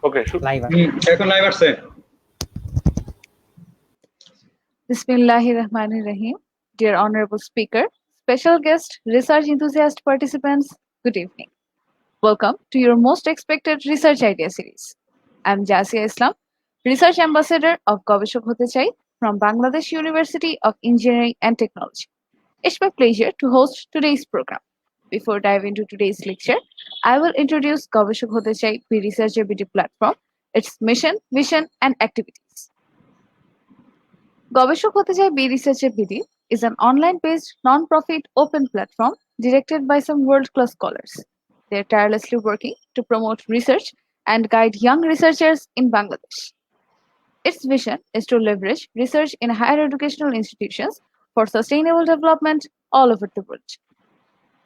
ওকে live এখন live আসছে। Bismillahirrahmanirrahim. Dear Honorable Speaker, special guest, research enthusiast participants, good evening. Welcome to your most expected research idea series. I'm Jashia Islam, Research Ambassador of Gobeshok Hote Chai from Bangladesh University of Engineering and Technology. It's my pleasure to host today's program. Before diving into today's lecture, I will introduce Gobeshok Hote Chai BRBD platform, its mission, vision, and activities. Gobeshok Hote Chai BRBD is an online-based, non-profit, open platform directed by some world-class scholars. They are tirelessly working to promote research and guide young researchers in Bangladesh. Its vision is to leverage research in higher educational institutions for sustainable development all over the world.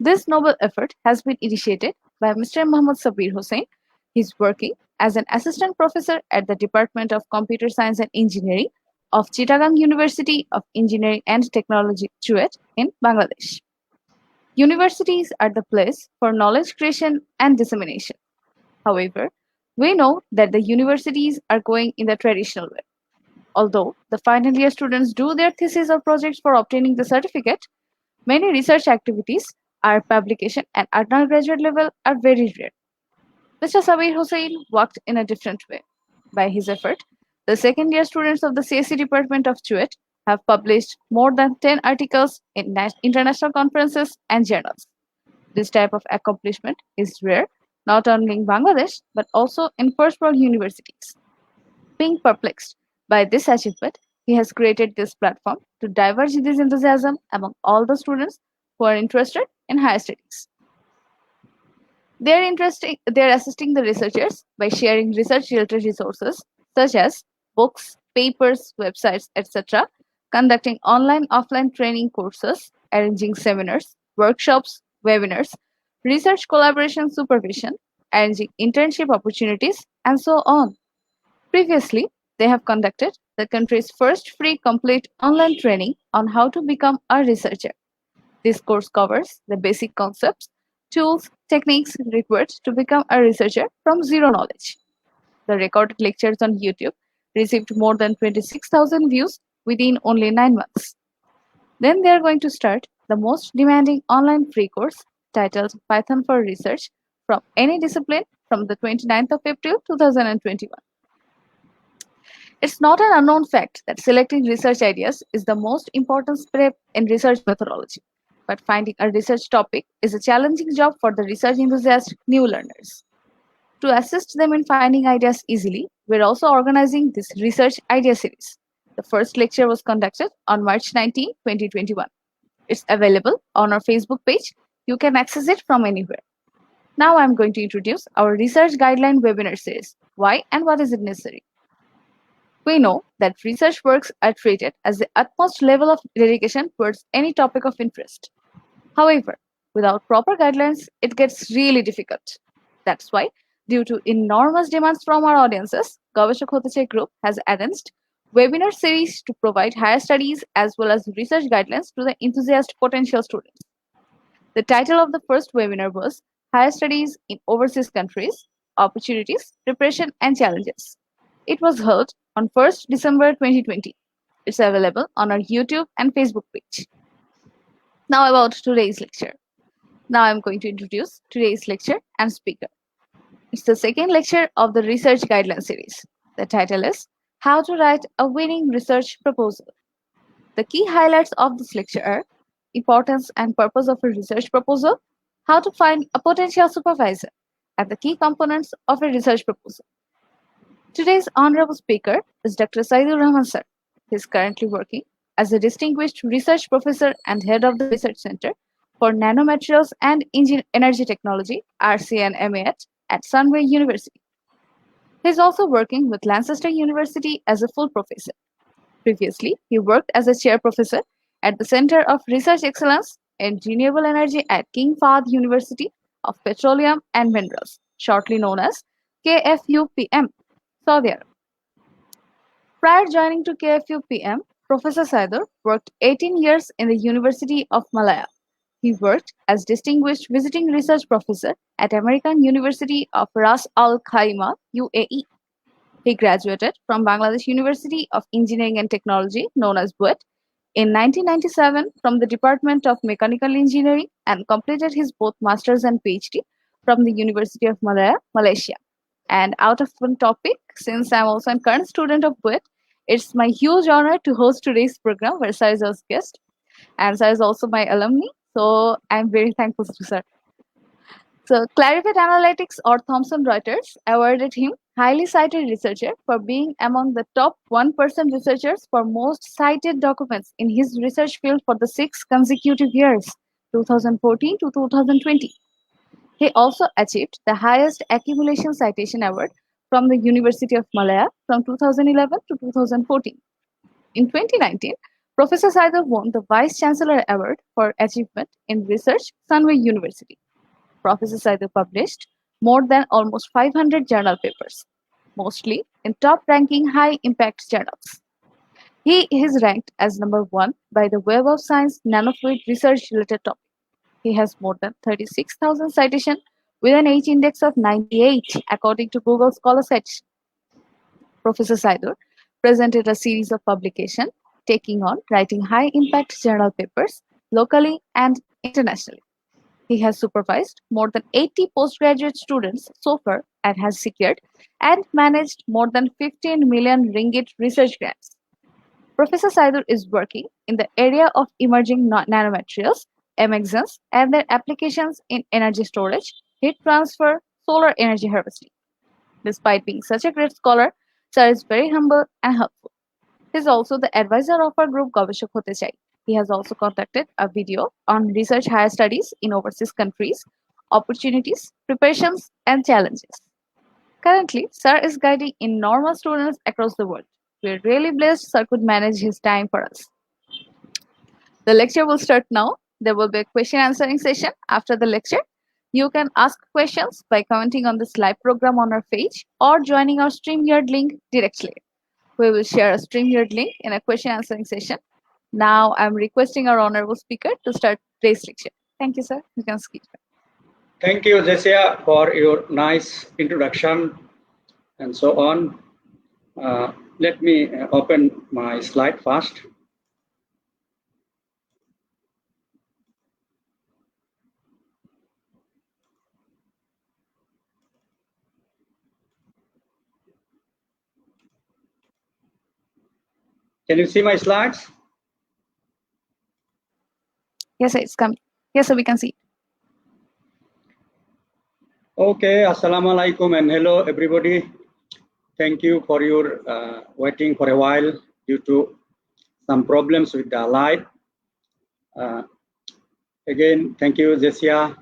This noble effort has been initiated by Mr. Mohammad Sabir Hossain. He is working as an assistant professor at the Department of Computer Science and Engineering of Chittagong University of Engineering and Technology, BUET, in Bangladesh. Universities are the place for knowledge creation and dissemination. However, we know that the universities are going in the traditional way. Although the final year students do their thesis or projects for obtaining the certificate, many research activities, our publication and undergraduate level are very rare. Mr. Sabir Hossain worked in a different way. By his effort, the second year students of the CSE department of BUET have published more than 10 articles in international conferences and journals. This type of accomplishment is rare not only in Bangladesh but also in first world universities. Being perplexed by this achievement, he has created this platform to diverge this enthusiasm among all the students who are interested in higher studies. They are assisting the researchers by sharing research-related resources such as books, papers, websites, etc., conducting online, offline training courses, arranging seminars, workshops, webinars, research collaboration supervision, arranging internship opportunities, and so on. Previously, they have conducted the country's first free complete online training on how to become a researcher. This course covers the basic concepts, tools, techniques required to become a researcher from zero knowledge. The recorded lectures on YouTube received more than 26,000 views within only 9 months. Then they are going to start the most demanding online free course titled Python for Research from any discipline from the 29th of April 2021. It's not an unknown fact that selecting research ideas is the most important step in research methodology, but finding a research topic is a challenging job for the research enthusiast new learners. To assist them in finding ideas easily, we're also organizing this research idea series. The first lecture was conducted on March 19, 2021. It's available on our Facebook page. You can access it from anywhere. Now I'm going to introduce our research guideline webinar series. Why and what is it necessary? We know that research works are treated as the utmost level of dedication towards any topic of interest. However, without proper guidelines, it gets really difficult. That's why, due to enormous demands from our audiences, Gobeshok Hote Chai Group has arranged webinar series to provide higher studies as well as research guidelines to the enthusiast potential students. The title of the first webinar was Higher Studies in Overseas Countries, Opportunities, Preparation and Challenges. It was held on 1st December 2020. It's available on our YouTube and Facebook page. Now about today's lecture. Now I'm going to introduce today's lecture and speaker. It's the second lecture of the research guideline series. The title is How to Write a Winning Research Proposal. The key highlights of this lecture are importance and purpose of a research proposal, how to find a potential supervisor, and the key components of a research proposal. Today's honorable speaker is Dr. Saidur Rahman sir. He is currently working as a distinguished research professor and head of the Research Center for Nanomaterials and Energy Technology, RCNMAT, at Sunway University. He is also working with Lancaster University as a full professor. Previously, he worked as a chair professor at the Center of Research Excellence in Renewable Energy at King Fahd University of Petroleum and Minerals, shortly known as KFUPM, Saudi Arabia. Prior joining to KFUPM, Professor Saidur worked 18 years in the University of Malaya. He worked as Distinguished Visiting Research Professor at American University of Ras Al Khaimah, UAE. He graduated from Bangladesh University of Engineering and Technology, known as BUET, in 1997 from the Department of Mechanical Engineering and completed his both Masters and PhD from the University of Malaya, Malaysia. And out of one topic, since I'm also a current student of BUET, it's my huge honor to host today's program where Sir is our guest. And Sir is also my alumni, so I'm very thankful to Sir. So, Clarivate Analytics or Thomson Reuters awarded him highly cited researcher for being among the top 1% researchers for most cited documents in his research field for the 6 consecutive years, 2014 to 2020. He also achieved the highest accumulation citation award from the University of Malaya from 2011 to 2014. In 2019, Professor Saidar won the Vice Chancellor Award for Achievement in Research, Sunway University. Professor Saidar published more than almost 500 journal papers, mostly in top-ranking high-impact journals. He is ranked as number 1 by the Web of Science Nanofluid Research-related topic. He has more than 36,000 citations with an H index of 98 according to Google Scholar Citation. Professor Saidar presented a series of publications taking on writing high-impact journal papers locally and internationally. He has supervised more than 80 postgraduate students so far and has secured and managed more than 15 million ringgit research grants. Professor Saidar is working in the area of emerging nanomaterials, MXNs, and their applications in energy storage, heat transfer, solar energy harvesting. Despite being such a great scholar, Sir is very humble and helpful. He is also the advisor of our group Gaveshak Hote Chai. He has also conducted a video on research higher studies in overseas countries, opportunities, preparations, and challenges. Currently, Sir is guiding enormous students across the world. We are really blessed Sir could manage his time for us. The lecture will start now. There will be a question answering session after the lecture. You can ask questions by commenting on this live program on our page or joining our StreamYard link directly. We will share a StreamYard link in a question answering session. Now I'm requesting our honorable speaker to start today's lecture. Thank you, sir. You can speak. Thank you, Jashia, for your nice introduction and so on. Let me open my slide first. Can you see my slides? Yes, sir, it's coming. Yes, sir, we can see. Okay, assalamu alaikum and hello everybody. Thank you for your waiting for a while due to some problems with the live. Again, thank you, Jashia,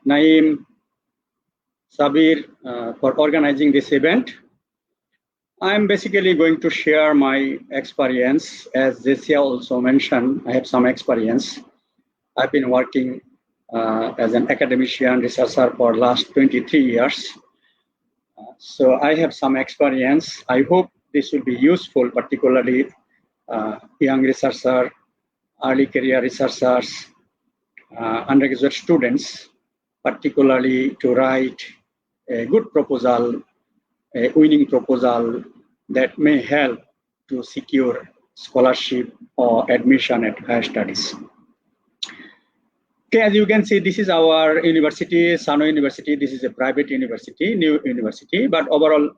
Naeem, Sabir for organizing this event. I'm basically going to share my experience. As Jashia also mentioned, I have some experience. I've been working as an academician researcher for last 23 years. So I have some experience. I hope this will be useful, particularly young researcher, early career researchers, undergraduate students, particularly to write a good proposal, a winning proposal that may help to secure scholarship or admission at higher studies. Okay, as you can see, this is our university, Sano University. This is a private university, new university, but overall,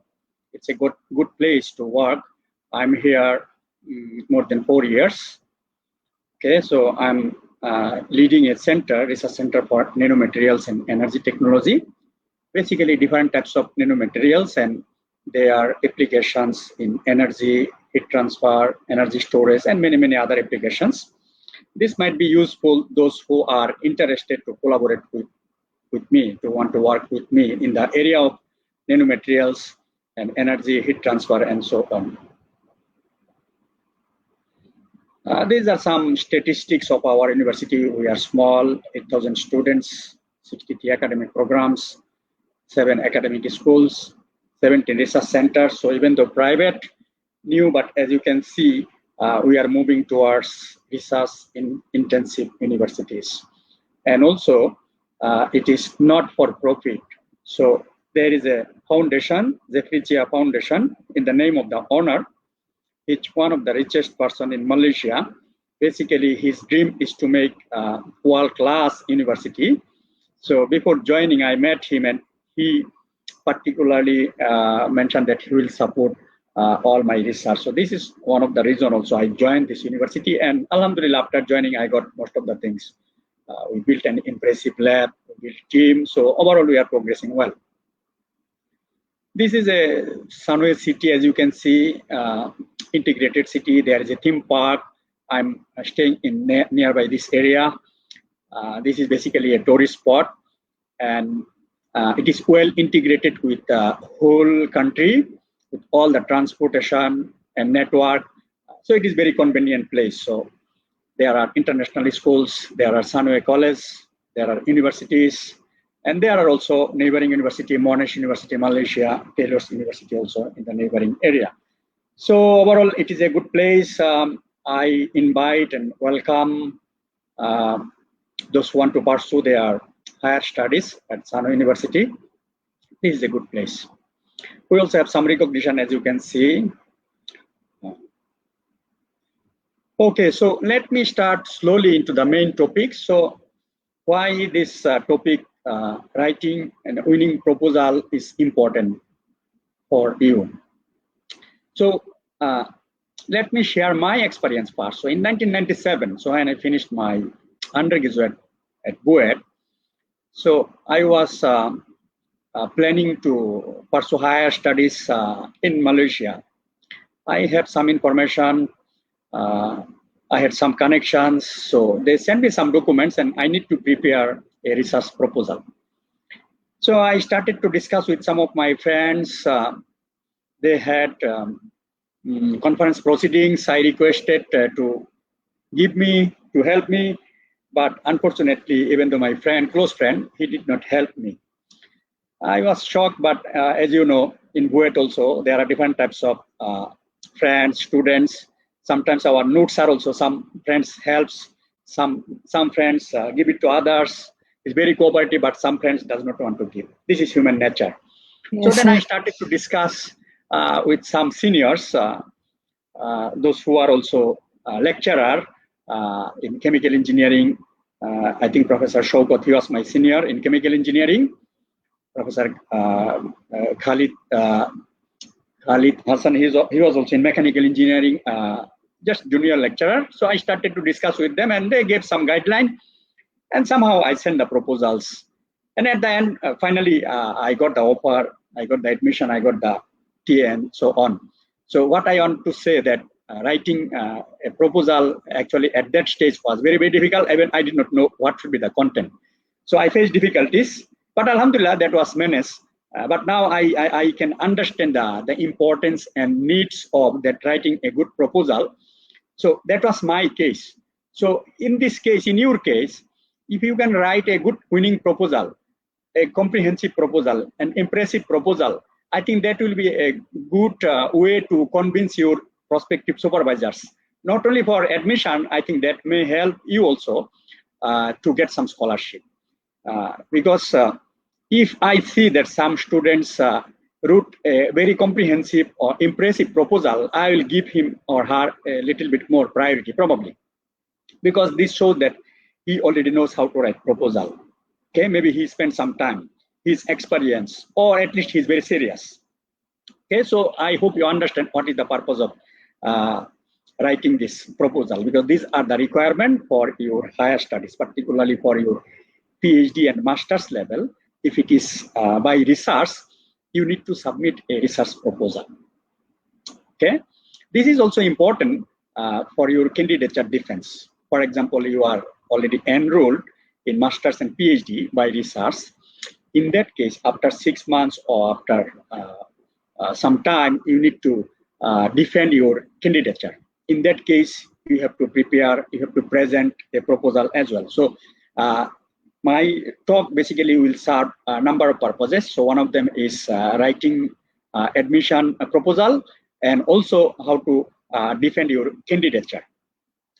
it's a good place to work. I'm here more than 4 years. Okay, so I'm leading a center, research center for nanomaterials and energy technology. Basically, different types of nanomaterials and their applications in energy, heat transfer, energy storage, and many other applications. This might be useful those who are interested to collaborate with me, to want to work with me in the area of nanomaterials and energy, heat transfer, and so on. These are some statistics of our university. We are small, 8,000 students, 63 academic programs, 7 academic schools, 17 research centers. So even though private, new, but as you can see, we are moving towards research in intensive universities. And also, it is not for profit. So there is a foundation, Jashia Foundation, in the name of the owner. It's one of the richest person in Malaysia. Basically, his dream is to make a world-class university. So before joining, I met him, and he particularly mentioned that he will support all my research. So this is one of the reasons also I joined this university. And Alhamdulillah, after joining, I got most of the things. We built an impressive lab, we built team. So overall, we are progressing well. This is a Sunway city, as you can see, integrated city. There is a theme park. I'm staying in nearby this area. This is basically a tourist spot, and it is well integrated with the whole country, with all the transportation and network. So it is very convenient place. So there are international schools, there are Sunway College, there are universities, and there are also neighboring university, Monash University, Malaysia, Taylor's University also in the neighboring area. So overall, it is a good place. I invite and welcome those who want to pursue their higher studies at Sunway University. This is a good place. We also have some recognition, as you can see. Okay, so let me start slowly into the main topic. So why this topic, writing and winning proposal, is important for you. So let me share my experience first. So in 1997, so when I finished my undergraduate at BUET, so I was planning to pursue higher studies in Malaysia. I have some information. I had some connections, so they sent me some documents, and I need to prepare a research proposal. So I started to discuss with some of my friends. They had conference proceedings. I requested to help me, but unfortunately, even though my close friend, he did not help me. I was shocked, but as you know, in BUET also, there are different types of friends, students. Sometimes our notes are also, some friends helps, some friends give it to others. It's very cooperative, but some friends does not want to give. This is human nature. Yes. So then I started to discuss with some seniors, those who are also lecturer in chemical engineering. I think Professor Shaukat, he was my senior in chemical engineering. Professor Khalid Hassan, he was also in mechanical engineering, just junior lecturer. So I started to discuss with them, and they gave some guideline, and somehow I sent the proposals. And at the end, finally, I got the offer, I got the admission, I got the TA, and so on. So what I want to say that writing a proposal actually at that stage was very, very difficult. Even I did not know what should be the content. So I faced difficulties, but Alhamdulillah, that was managed. But now I can understand the importance and needs of that writing a good proposal. So that was my case. So in this case, in your case, if you can write a good winning proposal, a comprehensive proposal, an impressive proposal, I think that will be a good way to convince your prospective supervisors. Not only for admission, I think that may help you also to get some scholarship. Because if I see that some students wrote a very comprehensive or impressive proposal, I will give him or her a little bit more priority, probably. Because this shows that he already knows how to write proposal. Okay, maybe he spent some time, his experience, or at least he's very serious. Okay, so I hope you understand what is the purpose of writing this proposal, because these are the requirements for your higher studies, particularly for your PhD and master's level. If it is by research, you need to submit a research proposal. Okay, this is also important for your candidature defense. For example, you are already enrolled in master's and PhD by research. In that case, after 6 months or after some time, you need to defend your candidature. In that case, you have to prepare, you have to present a proposal as well. So my talk basically will serve a number of purposes. So one of them is writing admission proposal, and also how to defend your candidature.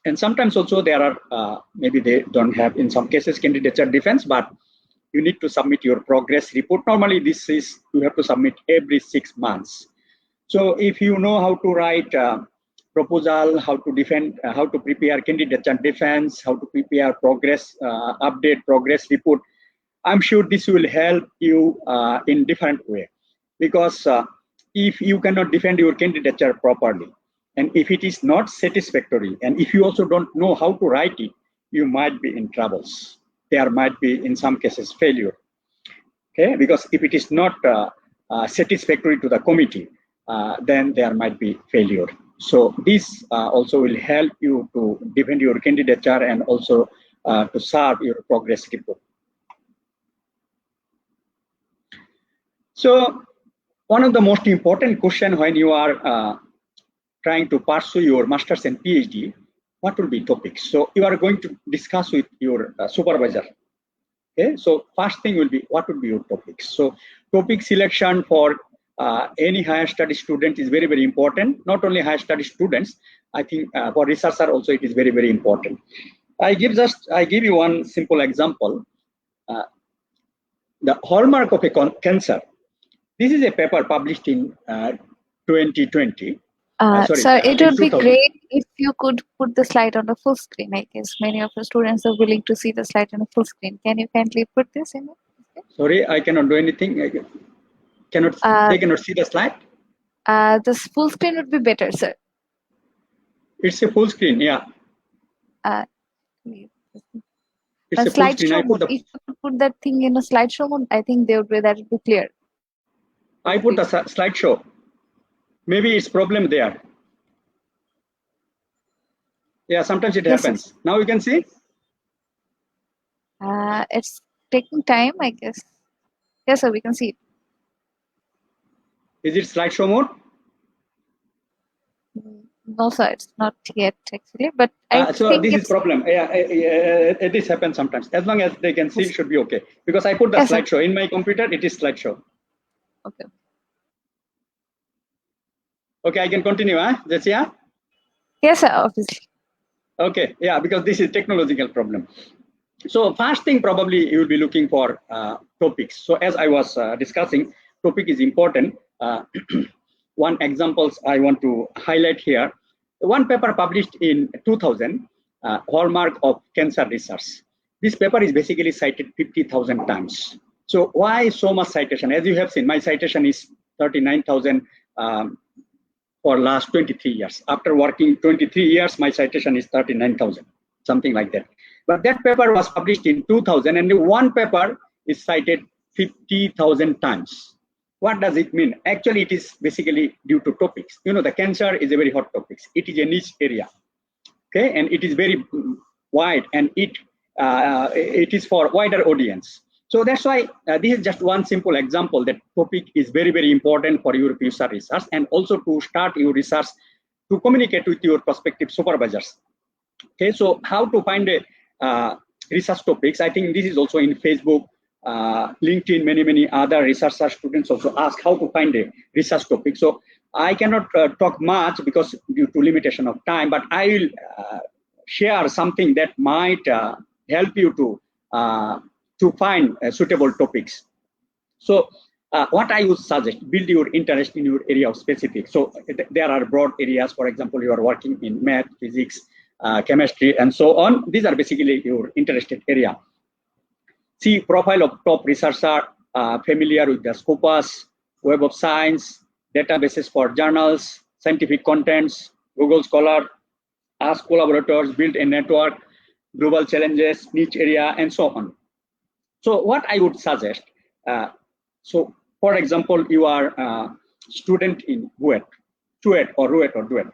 And sometimes also there are, maybe they don't have in some cases candidature defense, but you need to submit your progress report. Normally, this is you have to submit every 6 months. So if you know how to write proposal, how to defend, how to prepare candidature defense, how to prepare progress update, progress report, I'm sure this will help you in different way. Because if you cannot defend your candidature properly, and if it is not satisfactory, and if you also don't know how to write it, you might be in troubles. There might be, in some cases, failure. Okay, because if it is not satisfactory to the committee, then there might be failure. So this also will help you to defend your candidature and also to serve your progress report. So one of the most important questions when you are trying to pursue your master's and PhD, what will be topics? So you are going to discuss with your supervisor. Okay, so first thing will be what would be your topics. So topic selection for any higher study student is very, very important. Not only higher study students, I think for researcher also it is very, very important. I give you one simple example. The hallmark of a cancer. This is a paper published in 2020. Sir, it would be great if you could put the slide on the full screen. I guess many of the students are willing to see the slide on the full screen. Can you kindly put this in? Sorry, I cannot do anything. They cannot see the slide? The full screen would be better, sir. It's a full screen, yeah. It's a slideshow mode. If you could put that thing in a slideshow mode, I think that would be clear. I put the slideshow. Maybe it's problem there. Yeah, sometimes it happens. Sir. Now you can see? It's taking time, I guess. Yes, sir, we can see it. Is it slideshow mode? No, sir, it's not yet actually. But so this is problem. Yeah, this happens sometimes. As long as they can see, it should be okay. Because I put the slideshow in my computer. It is slideshow. Okay. Okay, I can continue, huh, Jashia? Yes, sir, obviously. Okay, yeah, because this is technological problem. So first thing probably you will be looking for topics. So as I was discussing, topic is important. One examples I want to highlight here. One paper published in 2000, hallmark of cancer research. This paper is basically cited 50,000 times. So why so much citation? As you have seen, my citation is 39,000 for last 23 years. After working 23 years, my citation is 39,000, something like that. But that paper was published in 2000 and one paper is cited 50,000 times. What does it mean? Actually, it is basically due to topics. You know, the cancer is a very hot topic. It is a niche area, okay? And it is very wide and it is for wider audience. So that's why this is just one simple example that topic is very, very important for your future research and also to start your research to communicate with your prospective supervisors. Okay, so how to find a research topics? I think this is also in Facebook, LinkedIn, many other researcher students also ask how to find a research topic. So I cannot talk much because due to limitation of time, but I will share something that might help you to find suitable topics. So what I would suggest, build your interest in your area of specific. So there are broad areas, for example, you are working in math, physics, chemistry, and so on. These are basically your interested area. See profile of top researcher, familiar with the Scopus, Web of Science, databases for journals, scientific contents, Google Scholar, ask collaborators, build a network, global challenges, niche area, and so on. So what I would suggest, so for example, you are a student in BUET, or RUET or DUET.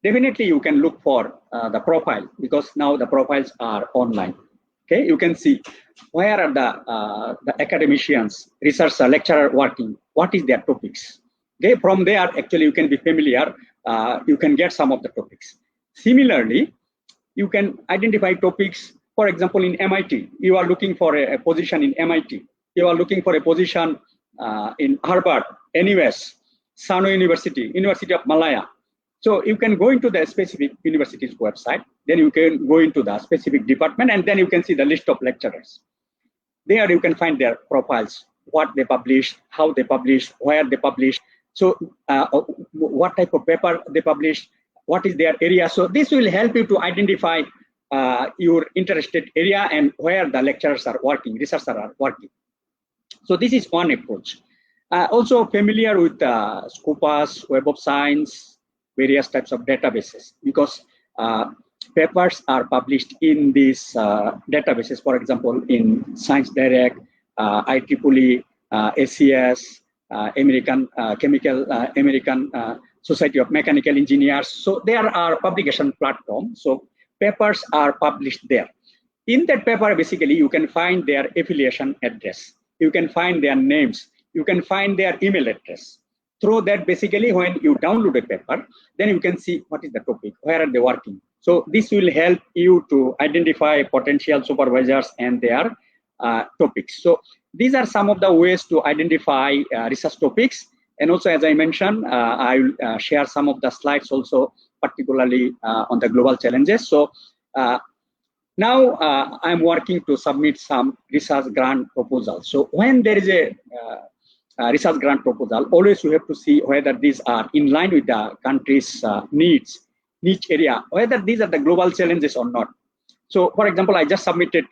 Definitely you can look for the profile because now the profiles are online. Okay, you can see where are the academicians, researcher, lecturer working, what is their topics. Okay, from there actually you can be familiar, you can get some of the topics. Similarly, you can identify topics. For example, in MIT, you are looking for a position in MIT. You are looking for a position in Harvard, NUS, Sano University, University of Malaya. So you can go into the specific university's website, then you can go into the specific department, and then you can see the list of lecturers. There you can find their profiles, what they publish, how they publish, where they publish. So what type of paper they publish, what is their area. So this will help you to identify your interested area and where the lecturers are working, researchers are working. So this is one approach. Also familiar with Scopus, Web of Science, various types of databases, because papers are published in these databases, for example, in Science Direct, IEEE, ACS, American American Society of Mechanical Engineers. So there are publication platforms. So papers are published there. In that paper, basically, you can find their affiliation address. You can find their names. You can find their email address. Through that, basically, when you download a paper, then you can see what is the topic, where are they working. So this will help you to identify potential supervisors and their topics. So these are some of the ways to identify research topics. And also, as I mentioned, I will share some of the slides also, particularly on the global challenges. So now I'm working to submit some research grant proposals. So when there is a research grant proposal, always you have to see whether these are in line with the country's needs, niche area, whether these are the global challenges or not. So for example, I just submitted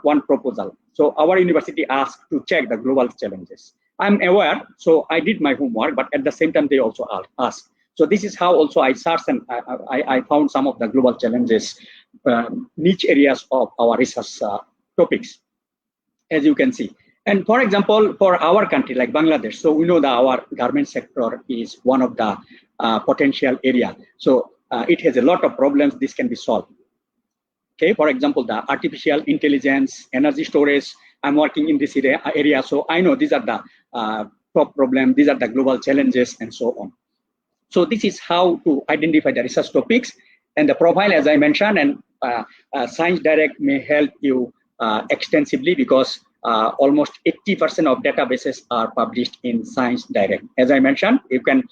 one proposal. So our university asked to check the global challenges. I'm aware, so I did my homework, but at the same time, they also asked. So this is how also I searched and I found some of the global challenges, niche areas of our research topics, as you can see. And for example, for our country like Bangladesh, so we know that our garment sector is one of the potential area. So it has a lot of problems. This can be solved. Okay, for example, the artificial intelligence, energy storage. I'm working in this area, so I know these are the top problems. These are the global challenges, and so on. So this is how to identify the research topics and the profile, as I mentioned, and Science Direct may help you extensively because almost 80% of databases are published in Science Direct. As I mentioned, you can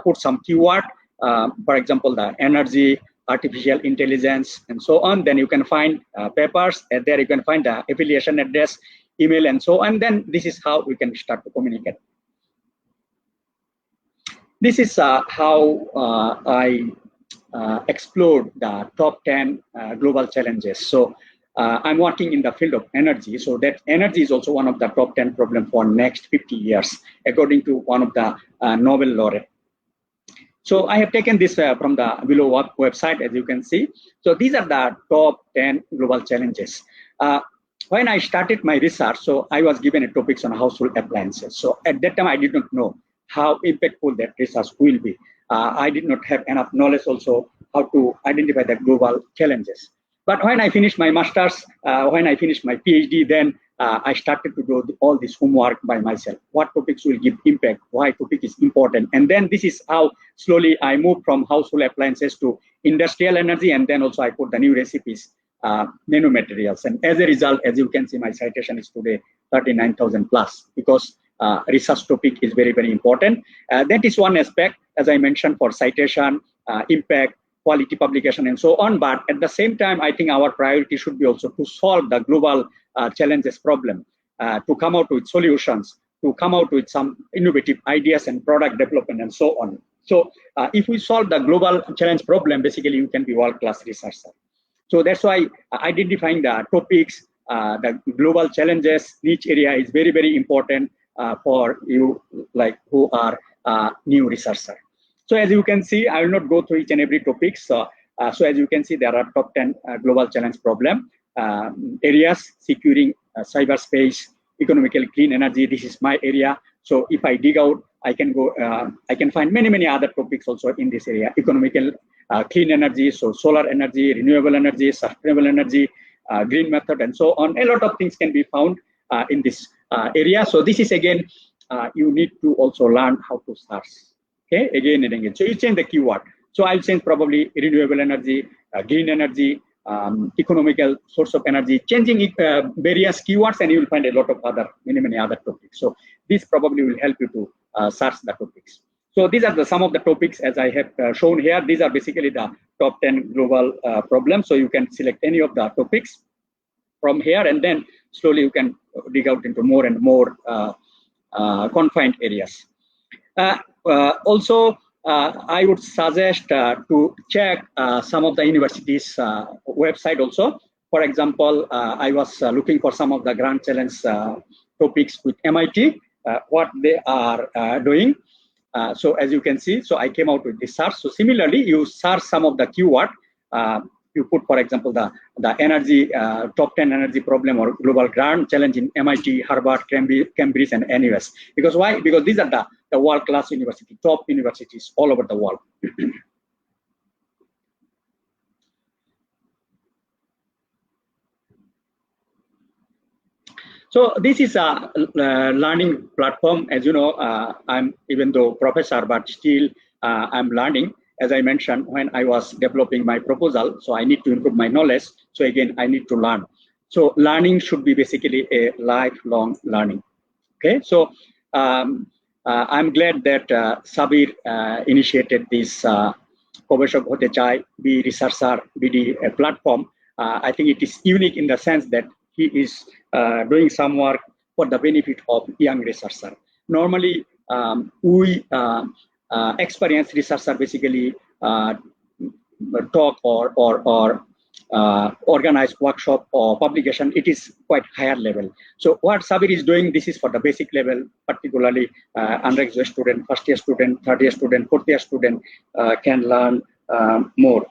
put some keyword, for example, the energy, artificial intelligence, and so on. Then you can find papers, and there you can find the affiliation address, email, and so on. Then this is how we can start to communicate. This is how I explored the top 10 global challenges. So I'm working in the field of energy. So that energy is also one of the top 10 problems for next 50 years, according to one of the Nobel laureate. So I have taken this from the BRWF website, as you can see. So these are the top 10 global challenges. When I started my research, so I was given a topics on household appliances. So at that time, I did not know how impactful that research will be. I did not have enough knowledge also how to identify the global challenges. But when I finished my master's, when I finished my PhD, then I started to do all this homework by myself. What topics will give impact? Why topic is important? And then this is how slowly I moved from household appliances to industrial energy, and then also I put the new recipes, nanomaterials. And as a result, as you can see, my citation is today 39,000 plus, because research topic is very, very important. That is one aspect, as I mentioned, for citation, impact, quality publication, and so on. But at the same time, I think our priority should be also to solve the global challenges problem, to come out with solutions, to come out with some innovative ideas and product development, and so on. So if we solve the global challenge problem, basically you can be world-class researcher. So that's why identifying the topics, the global challenges, niche area is very, very important for you, like who are new researcher. So as you can see, I will not go through each and every topic. So as you can see, there are top 10 global challenge problem areas: securing cyberspace, economically clean energy. This is my area. So if I dig out, I can go. I can find many, many other topics also in this area: economical clean energy, so solar energy, renewable energy, sustainable energy, green method, and so on. A lot of things can be found in this area. So this is again, you need to also learn how to search. Okay, again and again. So you change the keyword. So I'll change probably renewable energy, green energy, economical source of energy, changing various keywords, and you will find a lot of other, many other topics. So this probably will help you to search the topics. So these are some of the topics as I have shown here. These are basically the top 10 global problems. So you can select any of the topics from here, and then slowly you can dig out into more and more confined areas. Also, I would suggest to check some of the universities' website also. For example, I was looking for some of the Grand Challenge topics with MIT, what they are doing. So as you can see, so I came out with this search. So similarly, you search some of the keyword. You put, for example, the energy top 10 energy problem or global grand challenge in MIT, Harvard, Cambridge, and NUS. Because why? Because these are the world-class university, top universities all over the world. So this is a learning platform. As you know, I'm even though professor, but still I'm learning. As I mentioned, when I was developing my proposal, so I need to improve my knowledge. So again, I need to learn. So learning should be basically a lifelong learning. Okay, so I'm glad that Sabir initiated this Gobeshok Hote Chai Be Researcher BD platform. I think it is unique in the sense that he is doing some work for the benefit of young researcher. Normally, we experienced researcher basically talk or organize workshop or publication. It is quite higher level. So what Sabir is doing, this is for the basic level, particularly undergraduate student, first year student, third year student, fourth year student can learn more.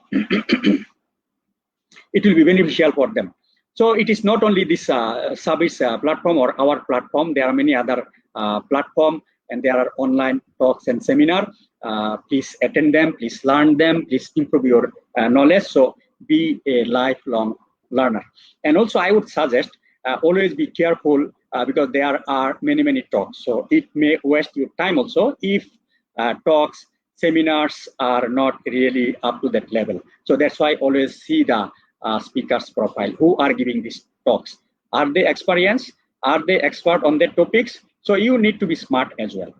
It will be beneficial for them. So it is not only this Sabir's platform or our platform. There are many other platforms, and there are online talks and seminars. Please attend them, please learn them, please improve your knowledge. So be a lifelong learner. And also I would suggest always be careful because there are many talks. So it may waste your time also if talks, seminars are not really up to that level. So that's why always see the speaker's profile, who are giving these talks. Are they experienced? Are they expert on their topics? So you need to be smart as well.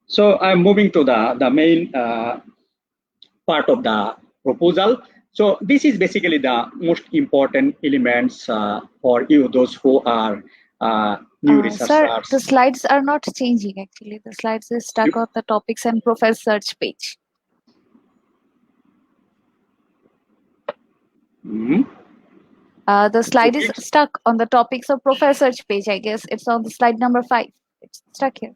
So I'm moving to the main part of the proposal. So this is basically the most important elements for you, those who are new researchers. Sir, the slides are not changing actually. The slides is stuck on the topics and profile search page. The slide is stuck on the topics of profile search page. I guess it's on the slide number 5. It's stuck here.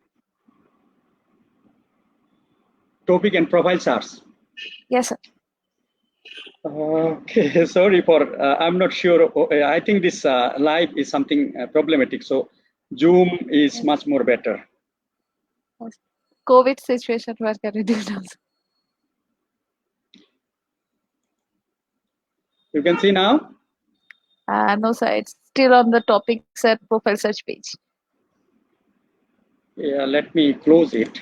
Topic and profile search. Yes, sir. Okay, sorry for, I'm not sure. I think this live is something problematic. So Zoom is much more better. COVID situation, what can we do now? You can see now? No, sir, it's still on the topics and profile search page. Yeah, let me close it.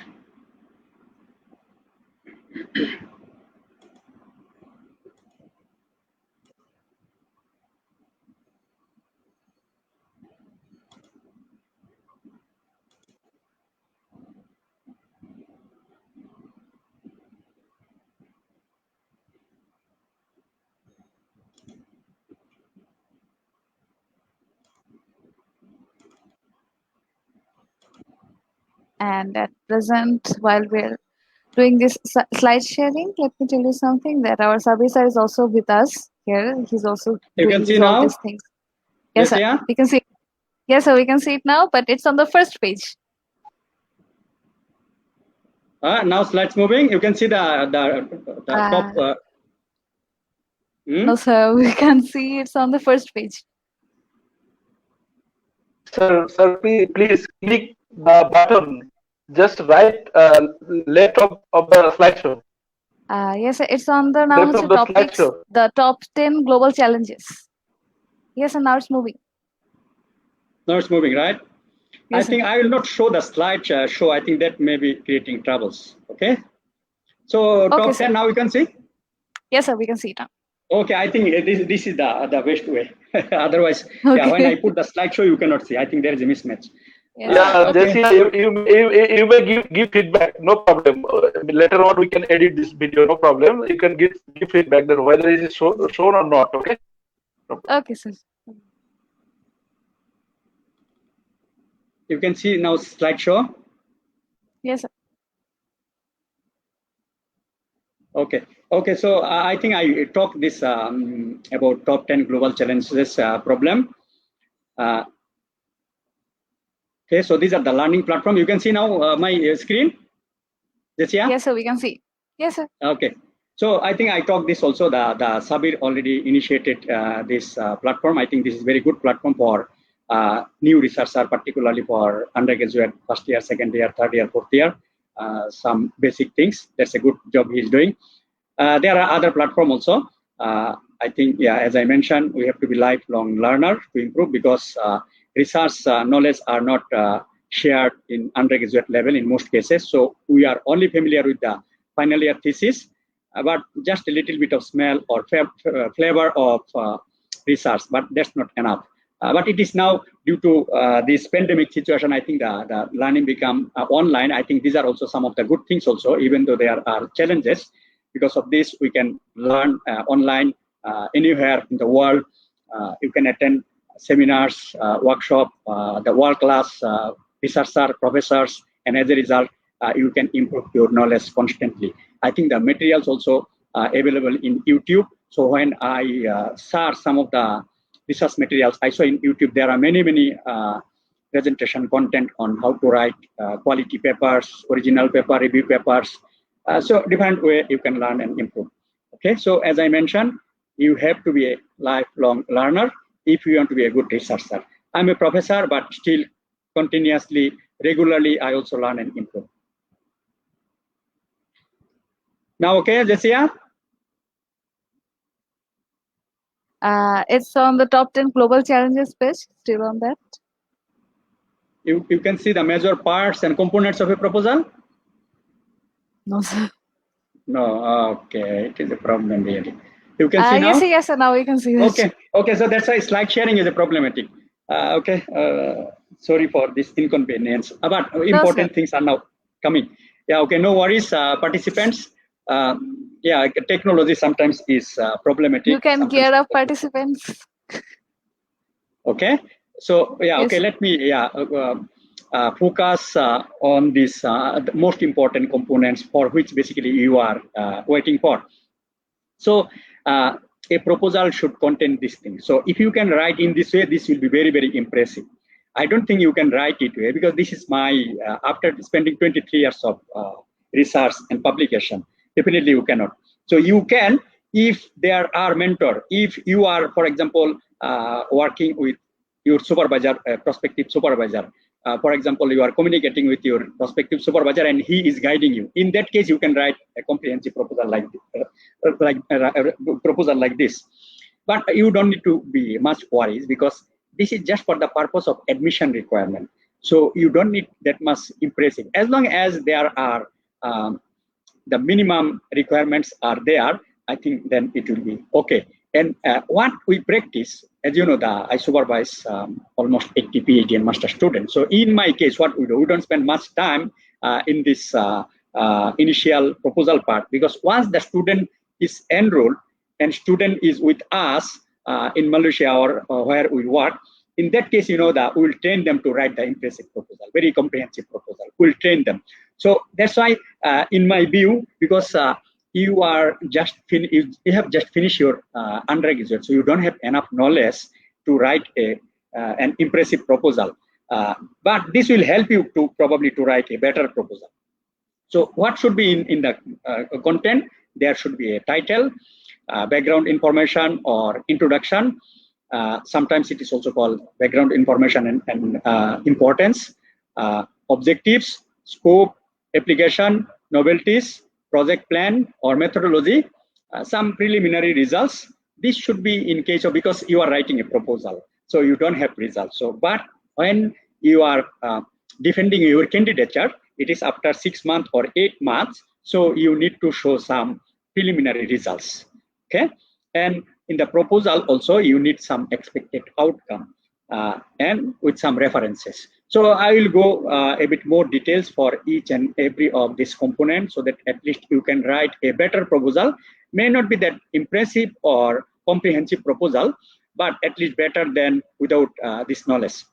And at present, while we're doing this slide sharing, let me tell you something that our Sabir sir is also with us here. He's also doing all these things. Yes, sir. We can see. Yes, sir. We can see it now, but it's on the first page. Now slides moving. You can see the top. No, sir. We can see it's on the first page. Sir, please click the button just right left of the slideshow. Yes, it's on the now the topics, the top 10 global challenges. Yes, and now it's moving. Now it's moving, right? Yes, I think I will not show the slide show. I think that may be creating troubles. Okay. So top 10 now you can see? Yes, sir, we can see it now. Okay, I think this is the best way. Otherwise, yeah, when I put the slideshow, you cannot see. I think there is a mismatch. Yes, Yeah, Okay. Jashia, you may give feedback, no problem. Later on, we can edit this video, no problem. You can give feedback that whether it is shown or not. Okay. okay, sir. You can see now slideshow. Yes, sir. Okay. Okay. So I think I talked this about top 10 global challenges problem. Okay. So these are the learning platform. You can see now my screen. Jashia? Yes, sir, we can see. Yes, sir. Okay. So I think I talked this also. The Sabir already initiated this platform. I think this is very good platform for new researcher, particularly for undergraduate, first year, second year, third year, fourth year. Some basic things. That's a good job he's doing. There are other platforms also. I think, yeah, as I mentioned, we have to be lifelong learner to improve because research knowledge are not shared in undergraduate level in most cases. So we are only familiar with the final year thesis, but just a little bit of smell or flavor of research, but that's not enough. But it is now due to this pandemic situation, I think the learning become online. I think these are also some of the good things also, even though there are challenges. Because of this, we can learn online anywhere in the world. You can attend seminars, workshop, the world-class researchers, professors, and as a result, you can improve your knowledge constantly. I think the materials also available in YouTube. So when I search some of the research materials, I saw in YouTube there are many presentation content on how to write quality papers, original paper, review papers. So different way you can learn and improve. Okay, so as I mentioned, you have to be a lifelong learner if you want to be a good researcher. I'm a professor, but still continuously, regularly, I also learn and improve. Now, okay, Jashia? It's on the top 10 global challenges page, still on that. You can see the major parts and components of a proposal? No, sir. No, okay, it is a problem really. You can see now? Yes, sir, yes, sir, now we can see that. Okay, okay, so that's why slide sharing is a problematic. Okay, sorry for this inconvenience. But important things are now coming. Yeah, okay, no worries, participants. Yeah, technology sometimes is problematic. You can gear up, participants. Okay, so yeah, okay, let me focus on this the most important components for which basically you are waiting for. So a proposal should contain this thing. So if you can write in this way, this will be very impressive. I don't think you can write it way because this is my after spending 23 years of research and publication. Definitely you cannot. So you can if there are mentor. If you are, for example, working with your supervisor, prospective supervisor. For example, you are communicating with your prospective supervisor and he is guiding you. In that case, you can write a comprehensive proposal like this. But you don't need to be much worries because this is just for the purpose of admission requirement. So you don't need that much impressive. As long as there are the minimum requirements are there, I think then it will be okay. And what we practice, as you know, I supervise almost 80 PhD and master students. So in my case, what we do, we don't spend much time in this initial proposal part because once the student is enrolled and student is with us in Malaysia or where we work, in that case, you know that we will train them to write the impressive proposal, very comprehensive proposal. We'll train them. So that's why, in my view, because you are just you have just finished your undergraduate, so you don't have enough knowledge to write an impressive proposal. But this will help you to probably to write a better proposal. So what should be in the content? There should be a title, background information or introduction. Sometimes it is also called background information and importance, objectives, scope, application, novelties, project plan or methodology, some preliminary results. This should be in case of, because you are writing a proposal, so you don't have results. So, but when you are defending your candidature, it is after 6 months or 8 months. So you need to show some preliminary results. Okay, and in the proposal also you need some expected outcome and with some references. So I will go a bit more details for each and every of these components so that at least you can write a better proposal. May not be that impressive or comprehensive proposal, but at least better than without this knowledge.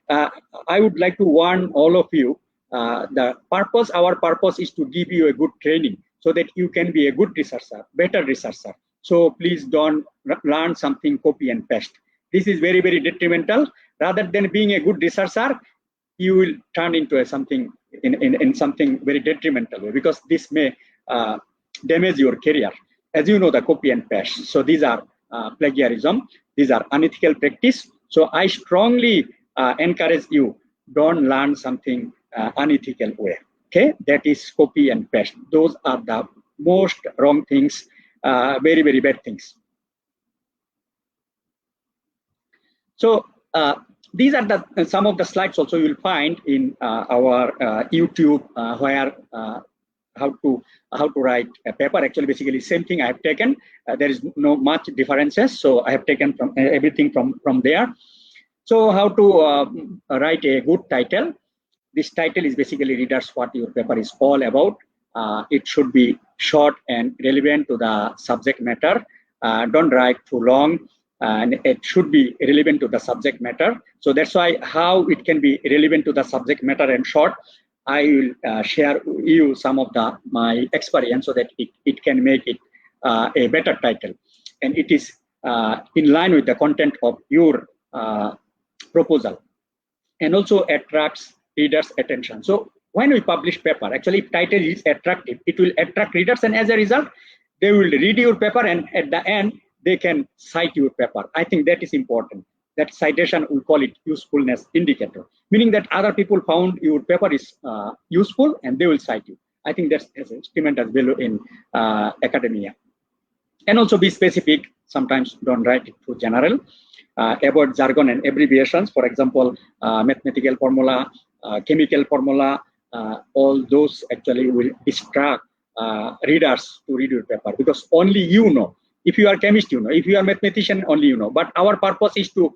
I would like to warn all of you, our purpose is to give you a good training so that you can be a good researcher, better researcher. So please don't learn something copy and paste. This is very, very detrimental. Rather than being a good researcher, you will turn into something in something very detrimental way, because this may damage your career. As you know, the copy and paste. So these are plagiarism. These are unethical practice. So I strongly encourage you, don't learn something unethical way. Okay, that is copy and paste. Those are the most wrong things, very, very bad things. So these are some of the slides also you will find in our YouTube where how to write a paper. Actually, basically same thing I have taken. There is no much differences, so I have taken from everything from there. So how to write a good title. This title is basically readers what your paper is all about. It should be short and relevant to the subject matter. Don't write too long, and it should be relevant to the subject matter. So that's why how it can be relevant to the subject matter and short, I will share you some of my experience so that it can make it a better title, and it is in line with the content of your proposal, and also attracts readers' attention. So when we publish paper, actually if title is attractive, it will attract readers, and as a result, they will read your paper, and at the end, they can cite your paper. I think that is important. That citation, we call it usefulness indicator, meaning that other people found your paper is useful and they will cite you. I think that's a tremendous value in academia. And also be specific. Sometimes don't write it too general. Avoid jargon and abbreviations. For example, mathematical formula, chemical formula, all those actually will distract readers to read your paper, because only you know. If you are chemist, you know. If you are mathematician, only you know. But our purpose is to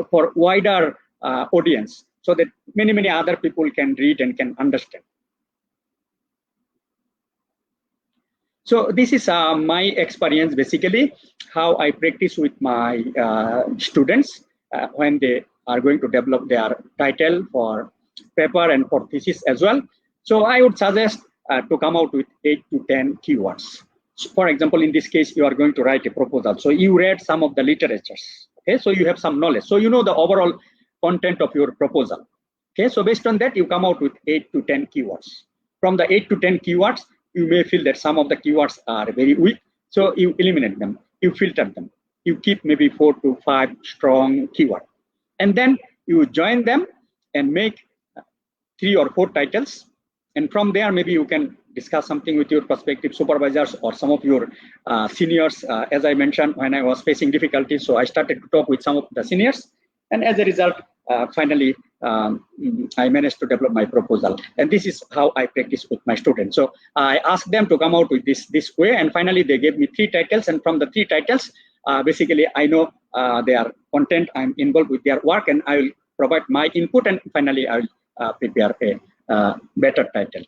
for wider audience, so that many other people can read and can understand. So this is my experience, basically how I practice with my students when they are going to develop their title for paper and for thesis as well. So I would suggest to come out with 8 to 10 keywords. So for example, in this case, you are going to write a proposal. So you read some of the literatures. Okay, so you have some knowledge. So you know the overall content of your proposal. Okay, so based on that, you come out with 8 to 10 keywords. From the 8 to 10 keywords, you may feel that some of the keywords are very weak. So you eliminate them, you filter them. You keep maybe 4 to 5 strong keywords. And then you join them and make 3 or 4 titles. And from there, maybe you can discuss something with your prospective supervisors or some of your seniors. As I mentioned, when I was facing difficulties, so I started to talk with some of the seniors. And as a result, finally, I managed to develop my proposal. And this is how I practice with my students. So I asked them to come out with this way. And finally, they gave me 3 titles. And from the 3 titles, basically, I know their content. I'm involved with their work, and I will provide my input. And finally, I will prepare a better title.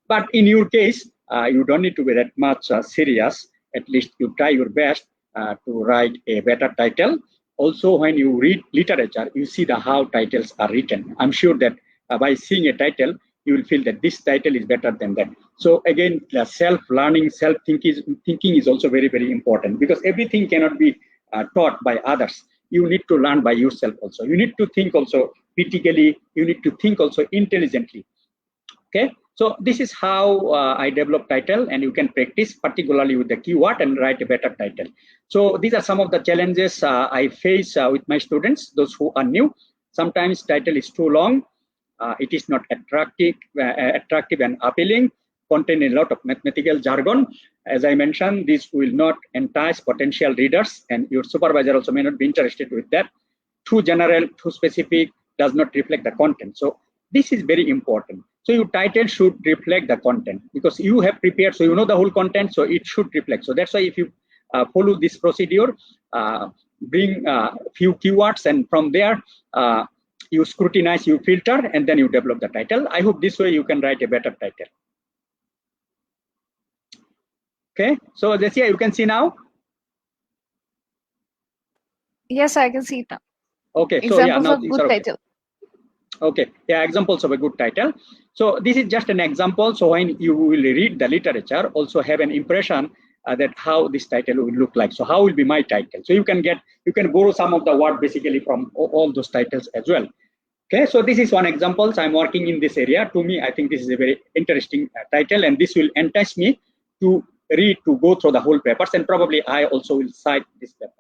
But in your case, you don't need to be that much serious. At least you try your best to write a better title. Also, when you read literature, you see how titles are written. I'm sure that by seeing a title, you will feel that this title is better than that. So again, the self-learning, self-thinking is also very, very important, because everything cannot be taught by others. You need to learn by yourself also. You need to think also critically. You need to think also intelligently. Okay, so this is how I develop title, and you can practice particularly with the keyword and write a better title. So these are some of the challenges I face with my students, those who are new. Sometimes title is too long. It is not attractive and appealing, contain a lot of mathematical jargon. As I mentioned, this will not entice potential readers, and your supervisor also may not be interested with that. Too general, too specific, does not reflect the content. So this is very important. So your title should reflect the content, because you have prepared, so you know the whole content, so it should reflect. So that's why if you follow this procedure, bring a few keywords, and from there you scrutinize, you filter, and then you develop the title. I hope this way you can write a better title. Okay, so Jashia, you can see now. Yes, I can see it now. Okay, so Examples yeah, now of these good are okay. title. Okay, yeah, examples of a good title. So this is just an example. So when you will read the literature, also have an impression that how this title will look like. So how will be my title? So you can borrow some of the word basically from all those titles as well. Okay, so this is one example. So I'm working in this area. To me, I think this is a very interesting title, and this will entice me to read, to go through the whole papers, and probably I also will cite this paper.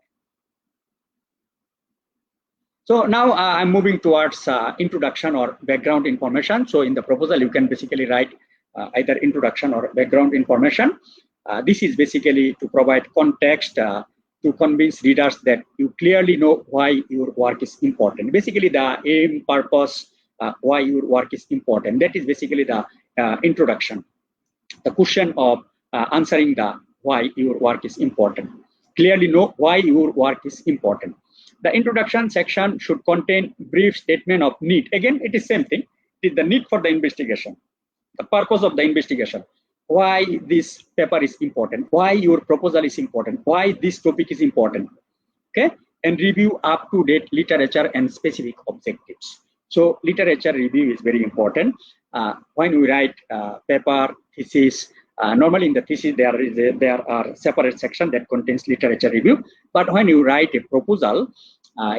So now I'm moving towards introduction or background information. So in the proposal, you can basically write either introduction or background information. This is basically to provide context to convince readers that you clearly know why your work is important. Basically, the aim, purpose, why your work is important. That is basically the introduction. The question of answering the why your work is important. Clearly know why your work is important. The introduction section should contain brief statement of need. Again, it is same thing. It is the need for the investigation, the purpose of the investigation, why this paper is important, why your proposal is important, why this topic is important. Okay, and review up-to-date literature and specific objectives. So literature review is very important. When we write paper, thesis, normally in the thesis there are separate section that contains literature review. But when you write a proposal,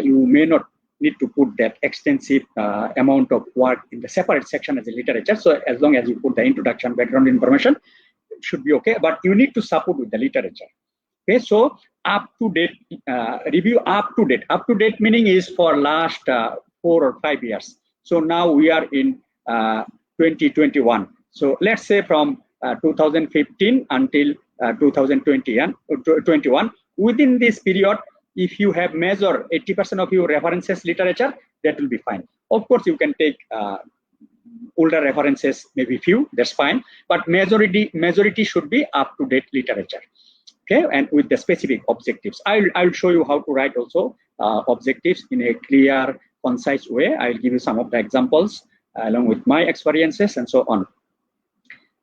you may not need to put that extensive amount of work in the separate section as a literature. So as long as you put the introduction, background information, it should be okay. But you need to support with the literature. Okay, so up-to-date review, up-to-date. Up-to-date meaning is for last 4 or 5 years. So now we are in 2021. So let's say from 2015 until 2021. Within this period, if you have measured 80% of your references literature, that will be fine. Of course, you can take older references, maybe few, that's fine. But majority should be up-to-date literature. Okay, and with the specific objectives. I'll show you how to write also objectives in a clear, concise way. I'll give you some of the examples along with my experiences and so on.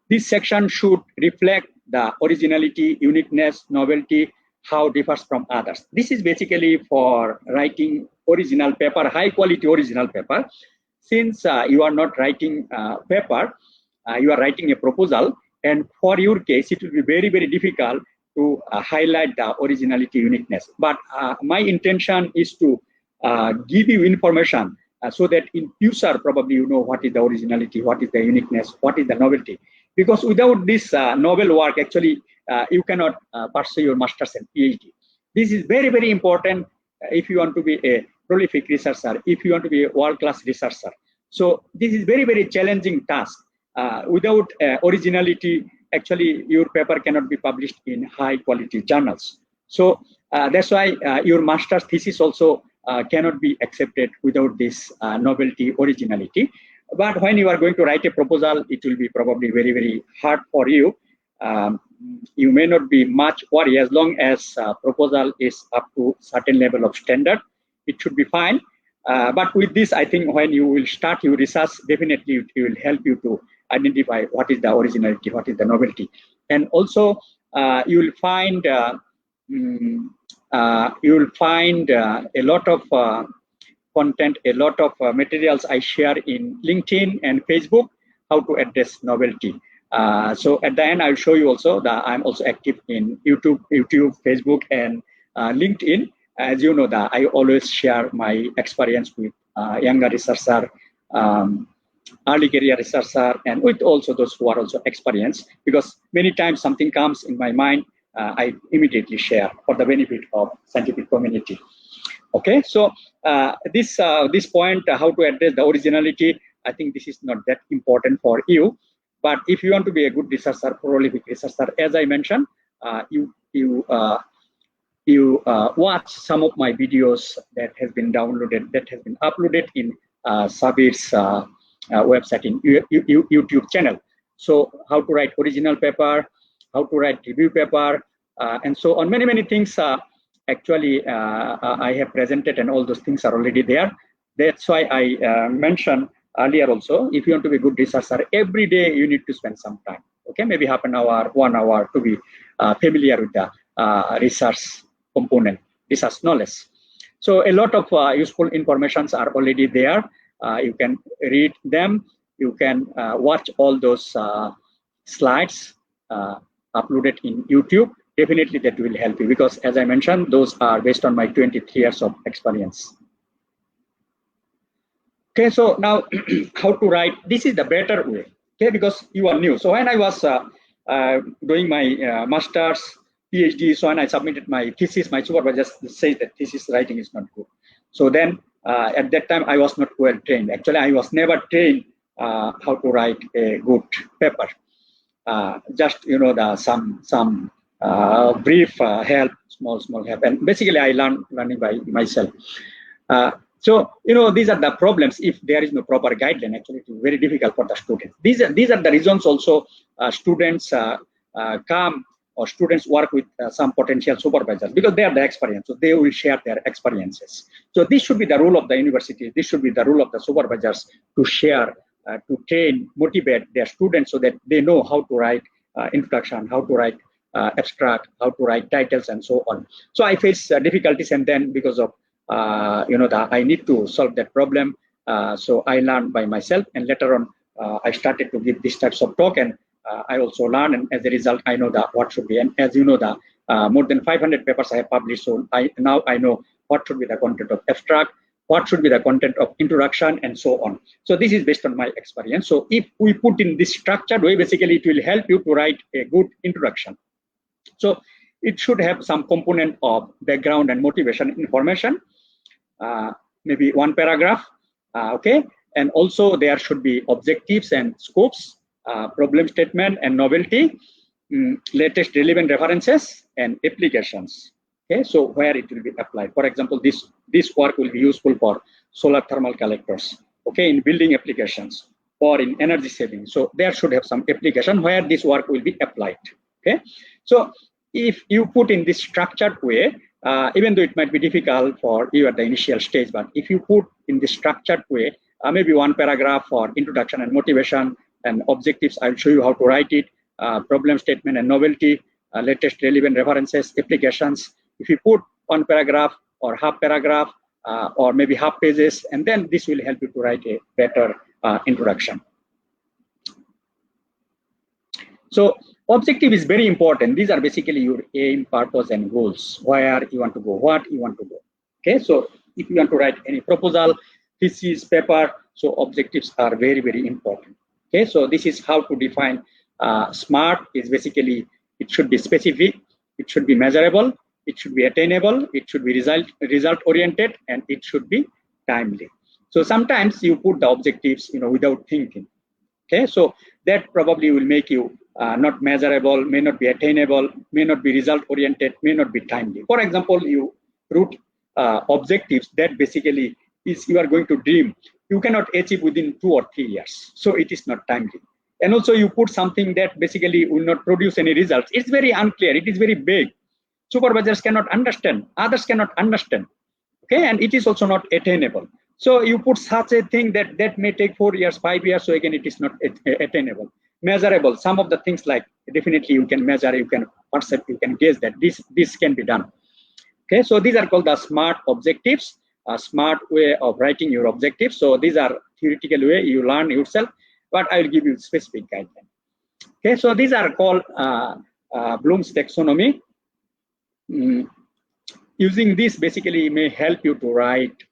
This section should reflect the originality, uniqueness, novelty, how it differs from others. This is basically for writing original paper, high quality original paper. Since you are not writing paper, you are writing a proposal, and for your case, it will be very, very difficult to highlight the originality, uniqueness. But my intention is to give you information so that in future, probably you know what is the originality, what is the uniqueness, what is the novelty. Because without this novel work, actually, you cannot pursue your master's and PhD. This is very, very important if you want to be a prolific researcher, if you want to be a world-class researcher. So this is very, very challenging task. Without originality, actually, your paper cannot be published in high-quality journals. So that's why your master's thesis also cannot be accepted without this novelty, originality. But when you are going to write a proposal, it will be probably very, very hard for you. You may not be much worried as long as proposal is up to certain level of standard. It should be fine. But with this, I think when you will start your research, definitely it will help you to identify what is the originality, what is the novelty. And also, you will find a lot of content, a lot of materials I share in LinkedIn and Facebook, how to address novelty. So at the end, I'll show you also that I'm also active in YouTube, Facebook, and LinkedIn. As you know, that I always share my experience with younger researcher, early career researcher, and with also those who are also experienced. Because many times something comes in my mind, I immediately share for the benefit of scientific community. Okay, so this point, how to address the originality, I think this is not that important for you. But if you want to be a good researcher, prolific researcher, as I mentioned, you watch some of my videos that has been downloaded, that has been uploaded in Sabir's website, in YouTube channel. So how to write original paper, how to write review paper, and so on. Many things actually I have presented, and all those things are already there. That's why I mentioned earlier also, if you want to be a good researcher, every day you need to spend some time. Okay, maybe half an hour, 1 hour to be familiar with the research component, research knowledge. So a lot of useful informations are already there. You can read them. You can watch all those slides uploaded in YouTube. Definitely that will help you, because as I mentioned, those are based on my 23 years of experience. Okay, so now how to write, this is the better way, okay, because you are new. So when I was doing my master's, PhD, so when I submitted my thesis, my supervisor says that thesis writing is not good. So then at that time, I was not well trained. Actually, I was never trained how to write a good paper. Just, you know, the some brief help, small help. And basically, I learning by myself. So, you know, these are the problems. If there is no proper guideline, actually, it is very difficult for the students. These are the reasons also students come, or students work with some potential supervisors, because they have the experience. So they will share their experiences. So this should be the role of the university. This should be the role of the supervisors to share, to train, motivate their students so that they know how to write introduction, how to write abstract, how to write titles, and so on. So I face difficulties, and then because of you know, I need to solve that problem. So I learned by myself, and later on I started to give these types of talk, and I also learned, and as a result, I know that what should be. And as you know, the more than 500 papers I have published, so now I know what should be the content of abstract, what should be the content of introduction, and so on. So this is based on my experience. So if we put in this structured way, basically it will help you to write a good introduction. So it should have some component of background and motivation information, maybe one paragraph, okay, and also there should be objectives and scopes, problem statement and novelty, latest relevant references and applications. Okay, so where it will be applied. For example, this work will be useful for solar thermal collectors, okay, in building applications or in energy saving. So there should have some application where this work will be applied. Okay, so if you put in this structured way, even though it might be difficult for you at the initial stage, but if you put in this structured way, maybe one paragraph for introduction and motivation and objectives, I'll show you how to write it, problem statement and novelty, latest relevant references, applications. If you put one paragraph or half paragraph or maybe half pages, and then this will help you to write a better introduction. So objective is very important. These are basically your aim, purpose, and goals. Where you want to go, what you want to go. Okay, so if you want to write any proposal, thesis, paper, so objectives are very, very important. Okay, so this is how to define SMART. Is basically, it should be specific, it should be measurable, it should be attainable, it should be result oriented, and it should be timely. So sometimes you put the objectives, you know, without thinking. Okay, so that probably will make you not measurable, may not be attainable, may not be result oriented, may not be timely. For example, you wrote objectives that basically is you are going to dream, you cannot achieve within 2 or 3 years. So it is not timely. And also you put something that basically will not produce any results. It's very unclear. It is very vague. Supervisors cannot understand. Others cannot understand. Okay, and it is also not attainable. So you put such a thing that may take 4 years, 5 years. So again, it is not attainable. Measurable. Some of the things like definitely you can measure, you can perceive, you can guess that this can be done. Okay, so these are called the SMART objectives. A smart way of writing your objectives. So these are theoretical way you learn yourself, but I will give you specific guidelines. Okay, so these are called Bloom's taxonomy. Using this basically may help you to write.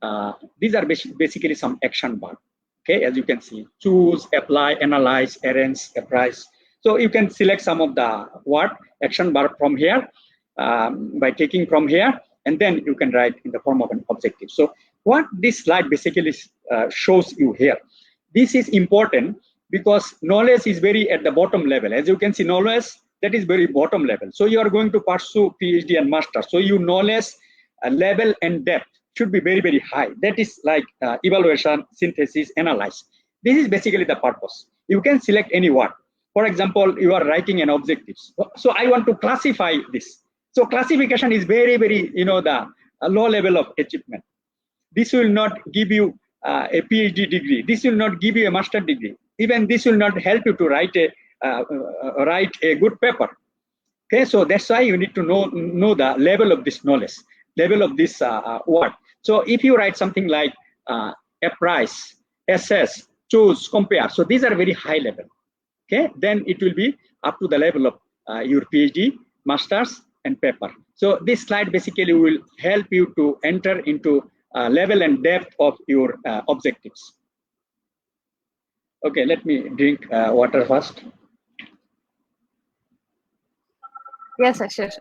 These are basically some action bar. Okay, as you can see, choose, apply, analyze, arrange, appraise. So you can select some of the word action bar from here by taking from here, and then you can write in the form of an objective. So what this slide basically shows you here, this is important because knowledge is very at the bottom level. As you can see, knowledge that is very bottom level. So you are going to pursue PhD and master. So your knowledge level and depth should be very, very high. That is like evaluation, synthesis, analyze. This is basically the purpose. You can select any word. For example, you are writing an objective. So I want to classify this. So classification is very, very, you know, the low level of achievement. This will not give you a PhD degree. This will not give you a master degree. Even this will not help you to write a good paper. Okay, so that's why you need to know the level of this knowledge, level of this work. So if you write something like price, assess, choose, compare, so these are very high level. Okay, then it will be up to the level of your PhD, masters, and paper. So this slide basically will help you to enter into level and depth of your objectives. Okay, let me drink water first. Yes, Jashia.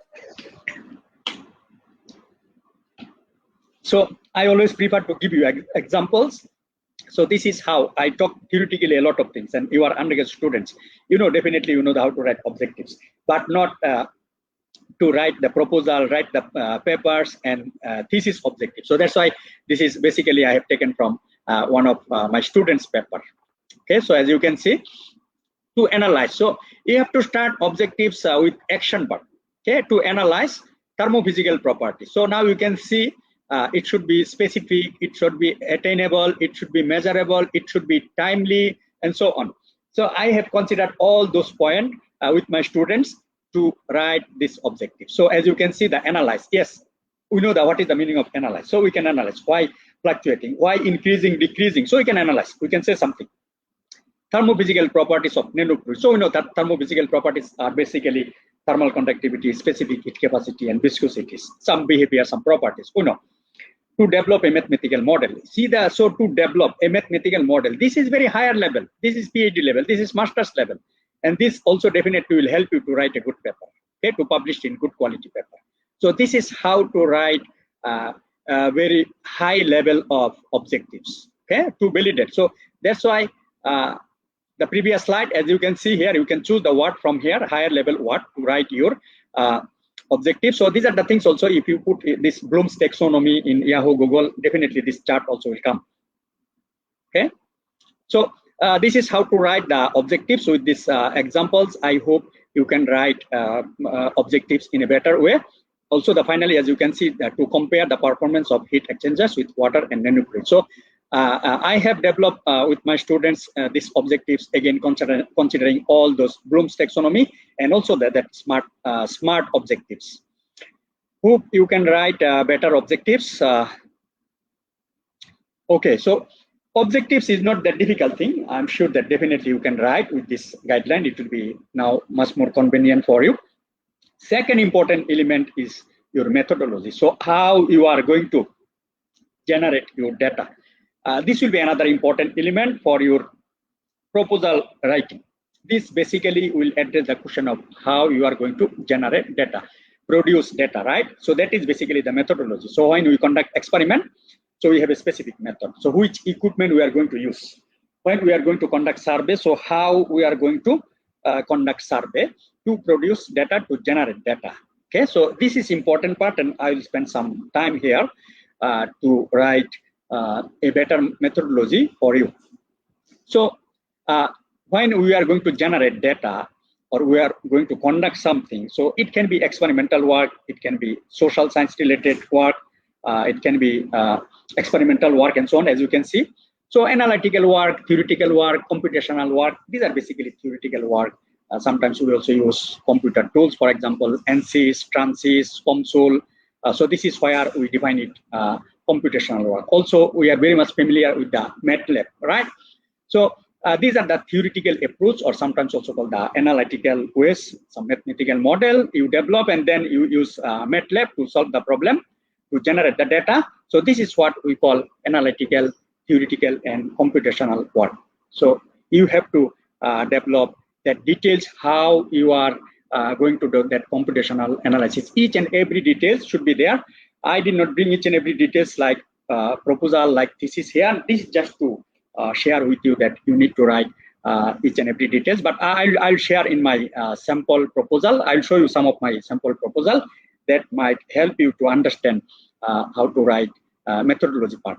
So I always prefer to give you examples. So this is how I talk theoretically a lot of things, and you are undergraduate students. You know, definitely you know how to write objectives, but not to write the proposal, write the papers and thesis objectives. So that's why this is basically I have taken from one of my students' paper. Okay, so as you can see, to analyze. So you have to start objectives with action verb. Okay, to analyze thermophysical properties. So now you can see it should be specific, it should be attainable, it should be measurable, it should be timely, and so on. So I have considered all those points with my students to write this objective. So as you can see, the analyze. Yes, we know that what is the meaning of analyze. So we can analyze why fluctuating, why increasing, decreasing. So we can analyze. We can say something. Thermophysical properties of nanofluids. So we know that thermophysical properties are basically thermal conductivity, specific heat capacity, and viscosities. Some behavior, some properties. We know. To develop a mathematical model. So to develop a mathematical model, this is very higher level. This is PhD level. This is master's level. And this also definitely will help you to write a good paper, okay, to publish in good quality paper. So this is how to write a very high level of objectives, okay, to validate. So that's why the previous slide, as you can see here, you can choose the word from here, higher level word to write your objective. So these are the things also, if you put this Bloom's taxonomy in Yahoo, Google, definitely this chart also will come, okay. So this is how to write the objectives with these examples. I hope you can write objectives in a better way. Also, finally, as you can see, to compare the performance of heat exchangers with water and nanofluids. So I have developed with my students these objectives, again, considering all those Bloom's taxonomy and also that smart objectives. Hope you can write better objectives. Okay, so objectives is not that difficult thing. I'm sure that definitely you can write with this guideline. It will be now much more convenient for you. Second important element is your methodology. So how you are going to generate your data. This will be another important element for your proposal writing. This basically will address the question of how you are going to generate data, produce data, right? So that is basically the methodology. So when we conduct experiment, so we have a specific method. So which equipment we are going to use. When we are going to conduct survey, so how we are going to conduct survey to produce data, to generate data. Okay, so this is important part, and I will spend some time here to write a better methodology for you. So when we are going to generate data, or we are going to conduct something, so it can be experimental work, it can be social science related work, it can be experimental work, and so on, as you can see. So analytical work, theoretical work, computational work, these are basically theoretical work. Sometimes we also use computer tools, for example, ANSYS, TRANSYS, COMSOL. So this is where we define it computational work. Also, we are very much familiar with the MATLAB, right? So these are the theoretical approach, or sometimes also called the analytical ways. Some mathematical model you develop, and then you use MATLAB to solve the problem, to generate the data. So this is what we call analytical, theoretical, and computational work. So you have to develop that details how you are going to do that computational analysis. Each and every details should be there. I did not bring each and every details like proposal, like thesis here. This is just to share with you that you need to write each and every details. But I'll share in my sample proposal. I'll show you some of my sample proposal that might help you to understand how to write methodology part.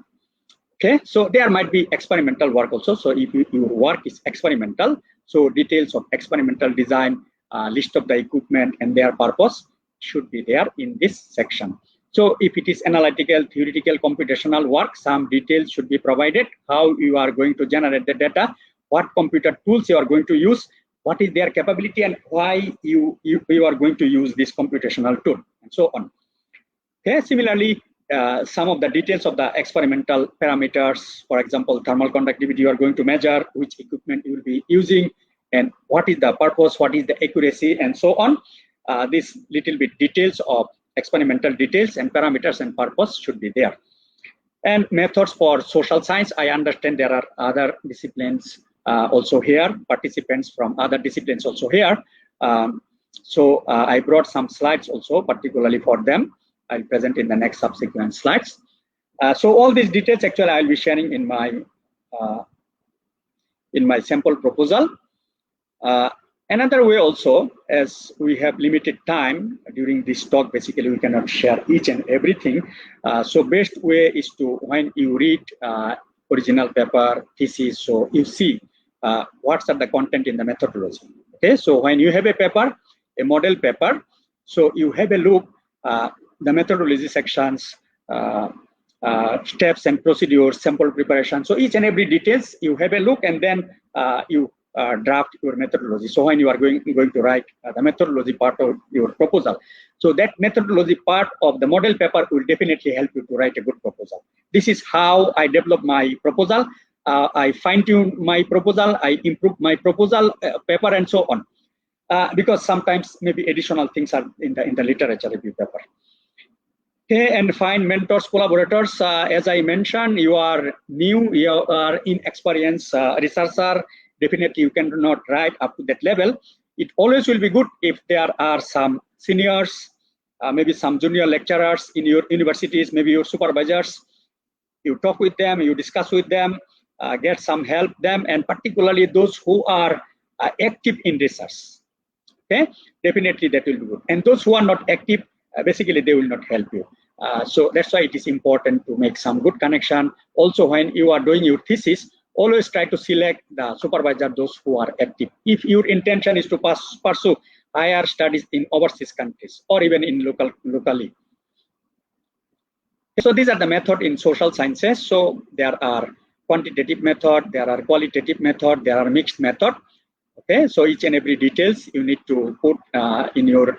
Okay, so there might be experimental work also. So if your work is experimental, so details of experimental design, list of the equipment and their purpose should be there in this section. So if it is analytical, theoretical, computational work, some details should be provided, how you are going to generate the data, what computer tools you are going to use, what is their capability, and why you are going to use this computational tool, and so on. Okay, similarly, some of the details of the experimental parameters, for example, thermal conductivity you are going to measure, which equipment you will be using, and what is the purpose, what is the accuracy, and so on. This little bit details of experimental details and parameters and purpose should be there. And methods for social science, I understand there are other disciplines also here, participants from other disciplines also here. So I brought some slides also, particularly for them. I'll present in the next subsequent slides. So all these details actually I'll be sharing in my sample proposal. Another way also, as we have limited time during this talk, basically we cannot share each and everything. So best way is to, when you read original paper, thesis, so you see what's the content in the methodology. Okay, so when you have a paper, a model paper, so you have a look the methodology sections, steps and procedures, sample preparation. So each and every details you have a look, and then you draft your methodology. So when you are going to write the methodology part of your proposal, so that methodology part of the model paper will definitely help you to write a good proposal. This is how I develop my proposal. I fine-tune my proposal, I improve my proposal paper, and so on. Because sometimes maybe additional things are in the literature review paper. Okay, and find mentors, collaborators. As I mentioned, you are new, you are inexperienced researcher. Definitely you cannot write up to that level. It always will be good if there are some seniors, maybe some junior lecturers in your universities, maybe your supervisors. You talk with them, you discuss with them, get some help them, and particularly those who are active in research. Okay, definitely that will be good. And those who are not active, basically they will not help you. So that's why it is important to make some good connection. Also, when you are doing your thesis, always try to select the supervisor, those who are active. If your intention is to pursue higher studies in overseas countries or even in locally. So these are the method in social sciences. So there are quantitative method, there are qualitative method, there are mixed method. Okay, so each and every details you need to put in your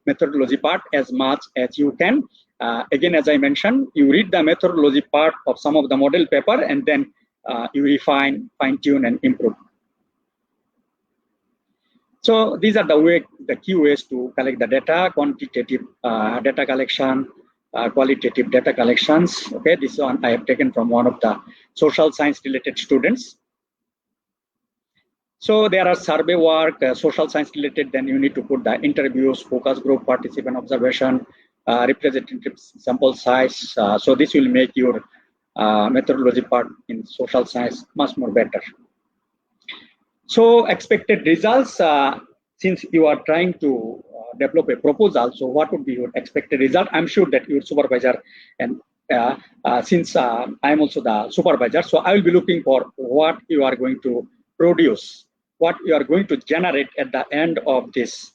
methodology part as much as you can. Again, as I mentioned, you read the methodology part of some of the model paper, and then you refine, fine-tune, and improve. So these are the key ways to collect the data: quantitative data collection, qualitative data collections. Okay, this one I have taken from one of the social science related students. So there are survey work, social science related, then you need to put the interviews, focus group, participant observation, representative sample size. So this will make your methodology part in social science much more better. So expected results, since you are trying to develop a proposal, so what would be your expected result? I'm sure that your supervisor, and since I'm also the supervisor, so I will be looking for what you are going to produce, what you are going to generate at the end of this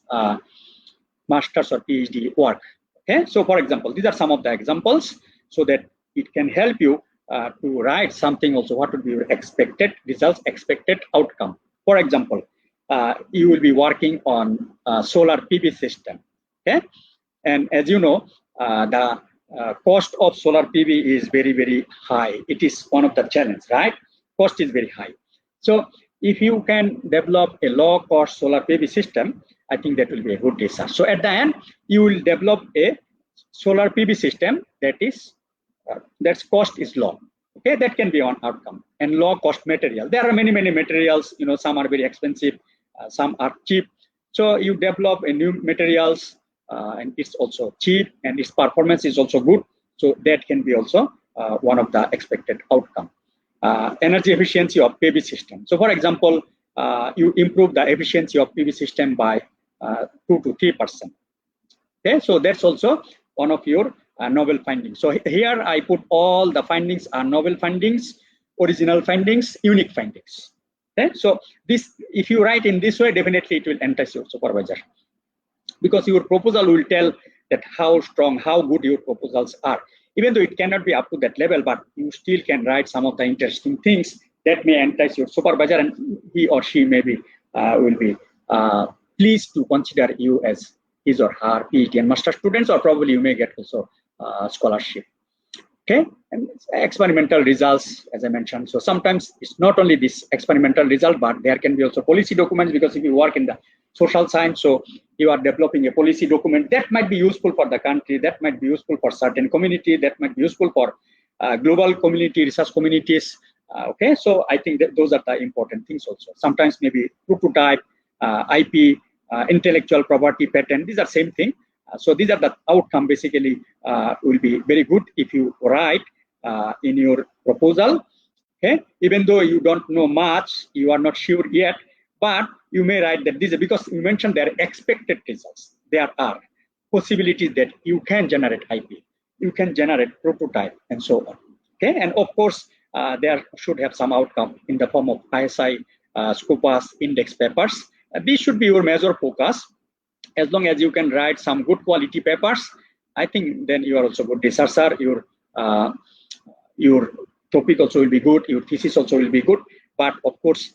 master's or PhD work. Okay, so for example, these are some of the examples so that it can help you to write something also. What would be your expected results, expected outcome? For example, you will be working on solar PV system. Okay, and as you know, the cost of solar PV is very, very high. It is one of the challenges, right? Cost is very high. So if you can develop a low-cost solar PV system, I think that will be a good research. So at the end, you will develop a solar PV system that is that's cost is low. Okay, that can be one outcome. And low-cost material. There are many materials. You know, some are very expensive, some are cheap. So you develop a new materials, and it's also cheap, and its performance is also good. So that can be also one of the expected outcome. Energy efficiency of PV system. So for example, you improve the efficiency of PV system by 2 to 3%. Okay, so that's also one of your novel findings. So here I put all the findings are novel findings, original findings, unique findings. Okay, so this, if you write in this way, definitely it will entice your supervisor, because your proposal will tell that how strong, how good your proposals are. Even though it cannot be up to that level, but you still can write some of the interesting things that may entice your supervisor, and he or she maybe will be pleased to consider you as his or her PhD and master students, or probably you may get also scholarship. Okay, and experimental results, as I mentioned. So sometimes it's not only this experimental result, but there can be also policy documents, because if you work in the social science, so you are developing a policy document that might be useful for the country, that might be useful for certain community, that might be useful for global community, research communities. Okay, so I think that those are the important things also. Sometimes maybe prototype, IP, intellectual property, patent, these are same thing. So these are the outcome basically will be very good if you write in your proposal. Okay, even though you don't know much, you are not sure yet, but you may write that this is because you mentioned there are expected results. There are possibilities that you can generate IP, you can generate prototype, and so on. Okay, and of course there should have some outcome in the form of ISI, Scopus, index papers. This should be your major focus. As long as you can write some good quality papers, I think then you are also good researcher. Your topic also will be good, your thesis also will be good. But of course,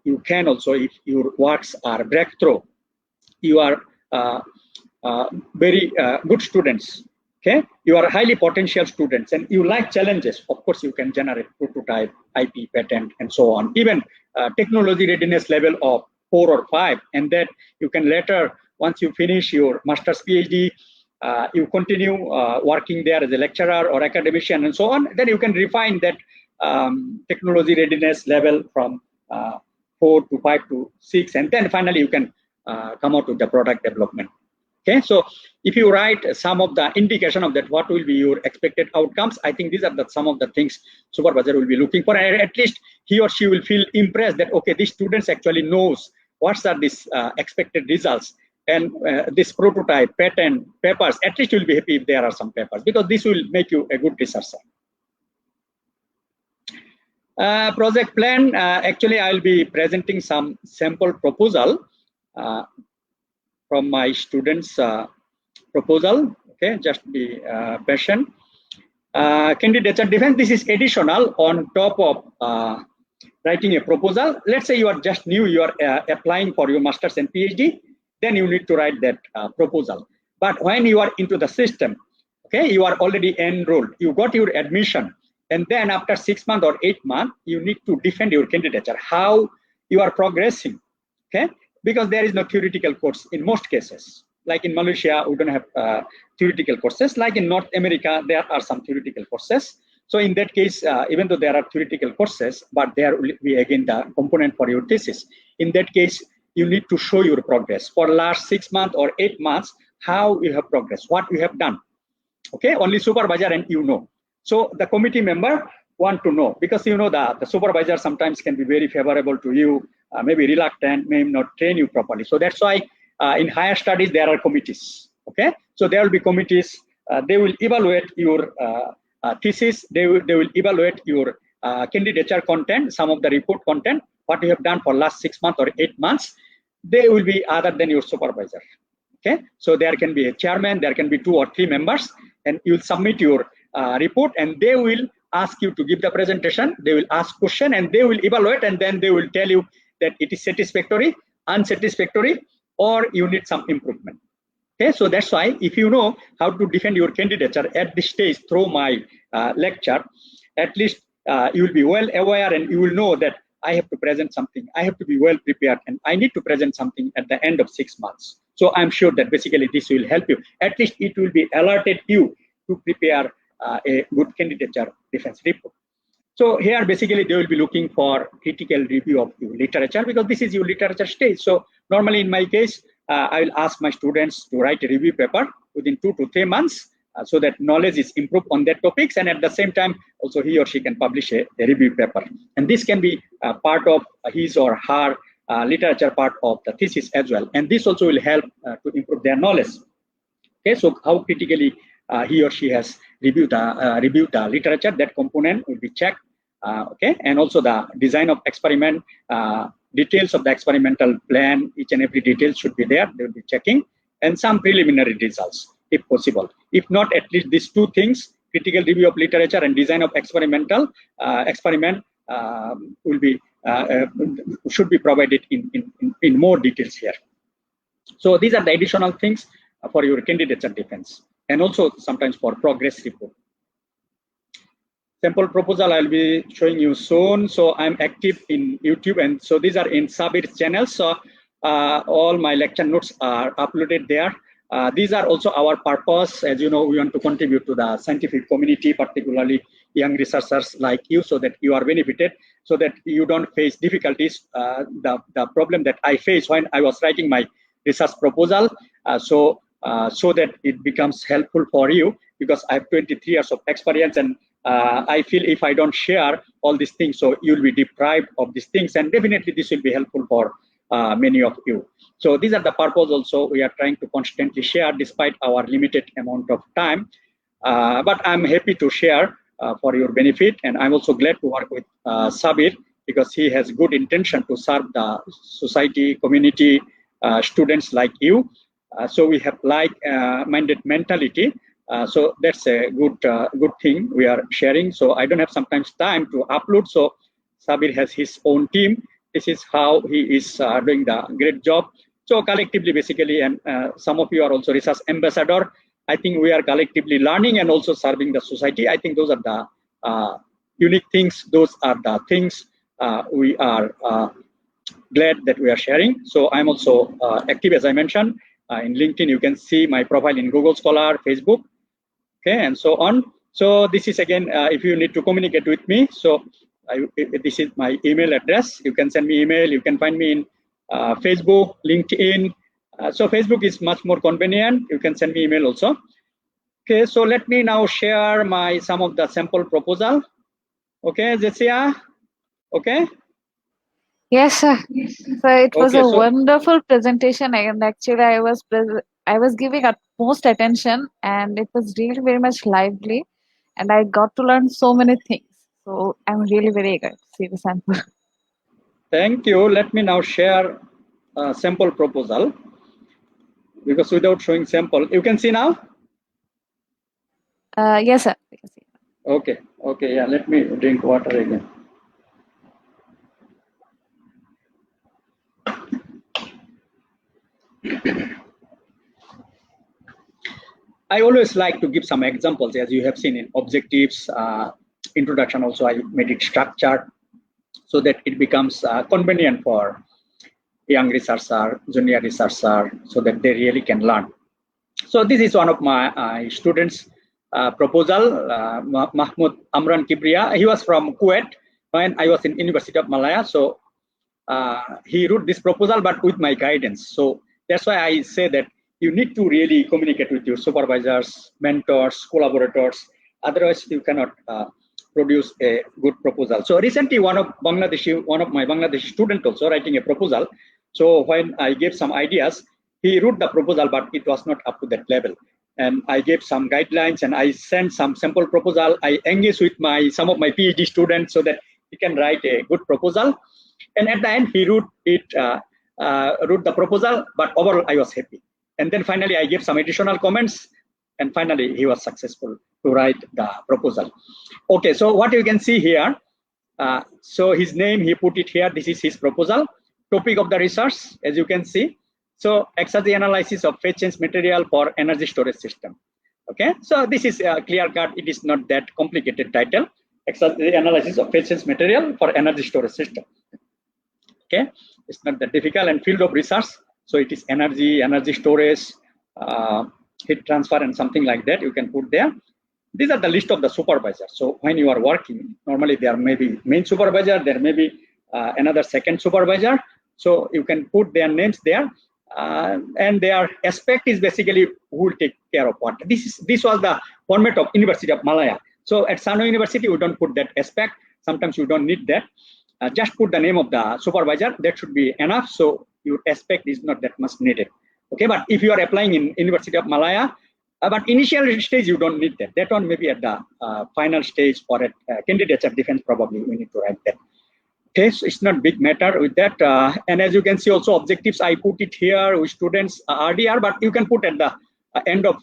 you can also, if your works are breakthrough, you are very good students. Okay, you are highly potential students, and you like challenges. Of course, you can generate prototype, IP, patent, and so on. Even technology readiness level of 4 or 5, and that you can later, once you finish your master's PhD, you continue working there as a lecturer or academician and so on, then you can refine that technology readiness level from 4 to 5 to 6, and then finally you can come out with the product development. Okay, so if you write some of the indication of that, what will be your expected outcomes, I think these are some of the things supervisor will be looking for, and at least he or she will feel impressed that, okay, these students actually knows what are these expected results. And this prototype, patent, papers, at least you'll be happy if there are some papers, because this will make you a good researcher. Project plan, actually I'll be presenting some sample proposal from my students' proposal. Okay, just be patient. Candidature defense, this is additional on top of writing a proposal. Let's say you are just new, you are applying for your master's and PhD, then you need to write that proposal. But when you are into the system, okay, you are already enrolled, you got your admission, and then after 6 months or 8 months, you need to defend your candidature, how you are progressing. Okay, because there is no theoretical course in most cases. Like in Malaysia, we don't have theoretical courses. Like in North America, there are some theoretical courses. So in that case, even though there are theoretical courses, but there will be again the component for your thesis. In that case, you need to show your progress for last 6 months or 8 months, how you have progressed, what you have done. Okay, only supervisor and you know. So the committee member want to know, because you know the supervisor sometimes can be very favorable to you, maybe reluctant, may not train you properly. So that's why in higher studies there are committees. Okay, so there will be committees. They will evaluate your thesis. They will evaluate your candidature content, some of the report content, what you have done for last 6 months or 8 months. They will be other than your supervisor. Okay, so there can be a chairman, there can be 2 or 3 members, and you will submit your report, and they will ask you to give the presentation. They will ask question, and they will evaluate, and then they will tell you that it is satisfactory, unsatisfactory, or you need some improvement. Okay, so that's why if you know how to defend your candidature at this stage through my lecture, at least you will be well aware, and you will know that I have to present something, I have to be well prepared, and I need to present something at the end of 6 months. So I'm sure that basically this will help you. At least it will be alerted you to prepare a good candidature defense report. So here basically they will be looking for critical review of your literature, because this is your literature stage. So normally in my case, I will ask my students to write a review paper within 2 to 3 months, so that knowledge is improved on that topics, and at the same time also he or she can publish a review paper, and this can be part of his or her literature part of the thesis as well, and this also will help to improve their knowledge. Okay, so how critically he or she has reviewed the literature, that component will be checked. Okay, and also the design of experiment, details of the experimental plan, each and every detail should be there, they will be checking, and some preliminary results. if possible. If not, at least these two things, critical review of literature and design of experimental experiment will be should be provided in more details here. So these are the additional things for your candidature defense, and also sometimes for progress report. Sample proposal I'll be showing you soon. So I'm active in YouTube, and so these are in Sabir's channel. So all my lecture notes are uploaded there. These are also our purpose. As you know, we want to contribute to the scientific community, particularly young researchers like you, so that you are benefited, so that you don't face difficulties. The problem that I faced when I was writing my research proposal, so that it becomes helpful for you, because I have 23 years of experience, and I feel if I don't share all these things, so you'll be deprived of these things, and definitely this will be helpful for many of you. So these are the purpose also we are trying to constantly share despite our limited amount of time. But I'm happy to share for your benefit, and I'm also glad to work with Sabir, because he has good intention to serve the society, community, students like you. So we have like-minded mentality. So that's a good thing we are sharing. So I don't have sometimes time to upload. So Sabir has his own team. This is how he is doing the great job. So collectively, basically, and some of you are also research ambassador. I think we are collectively learning and also serving the society. I think those are the unique things. Those are the things we are glad that we are sharing. So I'm also active, as I mentioned, in LinkedIn. You can see my profile in Google Scholar, Facebook, okay, and so on. So this is again, if you need to communicate with me, so this is my email address. You can send me email. You can find me in Facebook, LinkedIn. So Facebook is much more convenient. You can send me email also. Okay, so let me now share some of the sample proposal. Okay, Jashia. Okay. Yes, sir. So it was Okay, a so wonderful presentation, and actually I was giving utmost attention, and it was really very much lively, and I got to learn so many things. So I'm really very eager to see the sample. thank you. Let me now share a sample proposal, because without showing sample, you can see now. Yes, sir. We can see. Okay, okay, yeah. Let me drink water again. I always like to give some examples, as you have seen in objectives, introduction also I made it structured so that it becomes convenient for young researcher, junior researcher, so that they really can learn. So this is one of my students' proposal, Mahmoud Amran Kibriya. He was from Kuwait when I was in University of Malaya. So he wrote this proposal, but with my guidance. So that's why I say that you need to really communicate with your supervisors, mentors, collaborators. Otherwise, you cannot produce a good proposal. So recently, one of my Bangladeshi student also writing a proposal. So when I gave some ideas, he wrote the proposal, but it was not up to that level. And I gave some guidelines, and I sent some sample proposal. I engaged with some of my PhD students so that he can write a good proposal. And at the end, he wrote the proposal, but overall, I was happy. And then finally, I gave some additional comments, and finally, he was successful to write the proposal. Okay, so what you can see here, so his name, he put it here. This is his proposal. Topic of the research, as you can see. So, exergy analysis of phase change material for energy storage system. Okay, so this is a clear cut. It is not that complicated title. Exergy analysis of phase change material for energy storage system. Okay, it's not that difficult. And field of research, so it is energy storage, heat transfer, and something like that you can put there. These are the list of the supervisors. So when you are working, normally there may be main supervisor, there may be another second supervisor. So you can put their names there, and their aspect is basically who will take care of what. This was the format of University of Malaya. So at Sano University, we don't put that aspect. Sometimes you don't need that. Just put the name of the supervisor. That should be enough. So your aspect is not that much needed. Okay, but if you are applying in University of Malaya, but initial stage you don't need that. That one maybe at the final stage or at candidature defense probably we need to write that. Okay, so it's not big matter with that. And as you can see also objectives, I put it here with students RDR, but you can put at the end of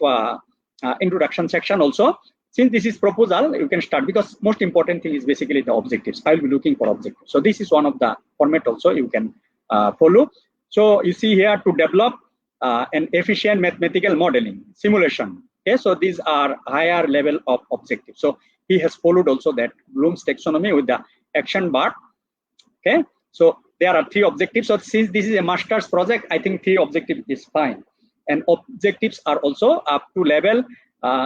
introduction section also. Since this is proposal, you can start, because most important thing is basically the objectives. I will be looking for objectives. So this is one of the format also you can follow. So you see here, to develop an efficient mathematical modeling simulation. Okay, so these are higher level of objectives. So he has followed also that Bloom's taxonomy with the action bar. Okay, so there are 3 objectives. So since this is a master's project, I think 3 objectives is fine. And objectives are also up to level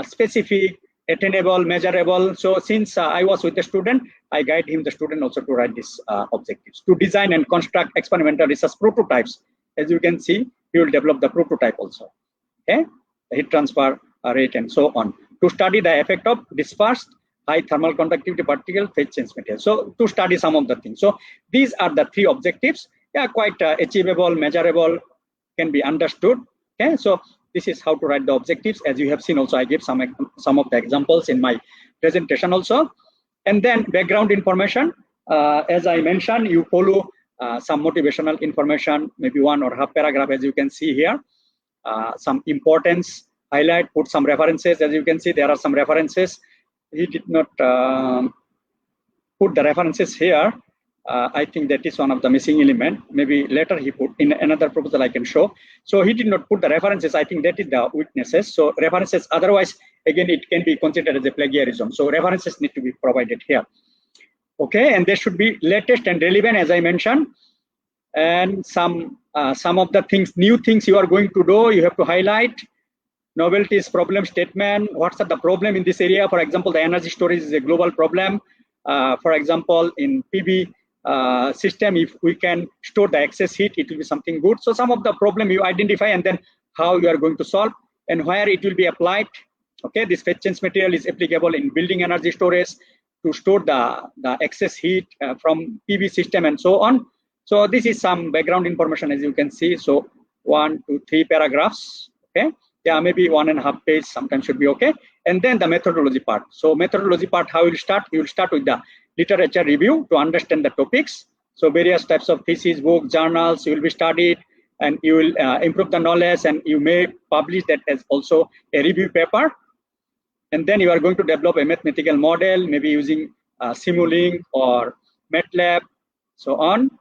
specific, attainable, measurable. So since I was with the student, I guide him, the student, also to write these objectives. To design and construct experimental research prototypes. As you can see, he will develop the prototype also. Okay, the heat transfer rate and so on. To study the effect of dispersed high thermal conductivity particle phase change material. So to study some of the things. So these are the 3 objectives. Yeah, quite achievable, measurable, can be understood. Okay, so this is how to write the objectives. As you have seen also, I gave some of the examples in my presentation also. And then background information, as I mentioned, you follow some motivational information, maybe 1 or half paragraph, as you can see here. Some importance, highlight, put some references. As you can see, there are some references. He did not put the references here. I think that is one of the missing element. Maybe later he put in another proposal I can show. So he did not put the references. I think that is the weaknesses. So references, otherwise, again, it can be considered as a plagiarism. So references need to be provided here. Okay, and they should be latest and relevant, as I mentioned. And some of the things, new things you are going to do, you have to highlight. Novelties, problem statement. What's the problem in this area? For example, the energy storage is a global problem. For example, in PV system, if we can store the excess heat, it will be something good. So some of the problem you identify, and then how you are going to solve, and where it will be applied. Okay, this phase change material is applicable in building energy storage to store the excess heat from PV system and so on. So this is some background information, as you can see. So 1 to 3 paragraphs. Okay, yeah, maybe 1.5 pages sometimes should be okay. And then the methodology part. So methodology part, how you will start? You will start with the literature review to understand the topics. So various types of theses, books, journals, you will be studied, and you will improve the knowledge, and you may publish that as also a review paper. And then you are going to develop a mathematical model, maybe using Simulink or MATLAB, so on.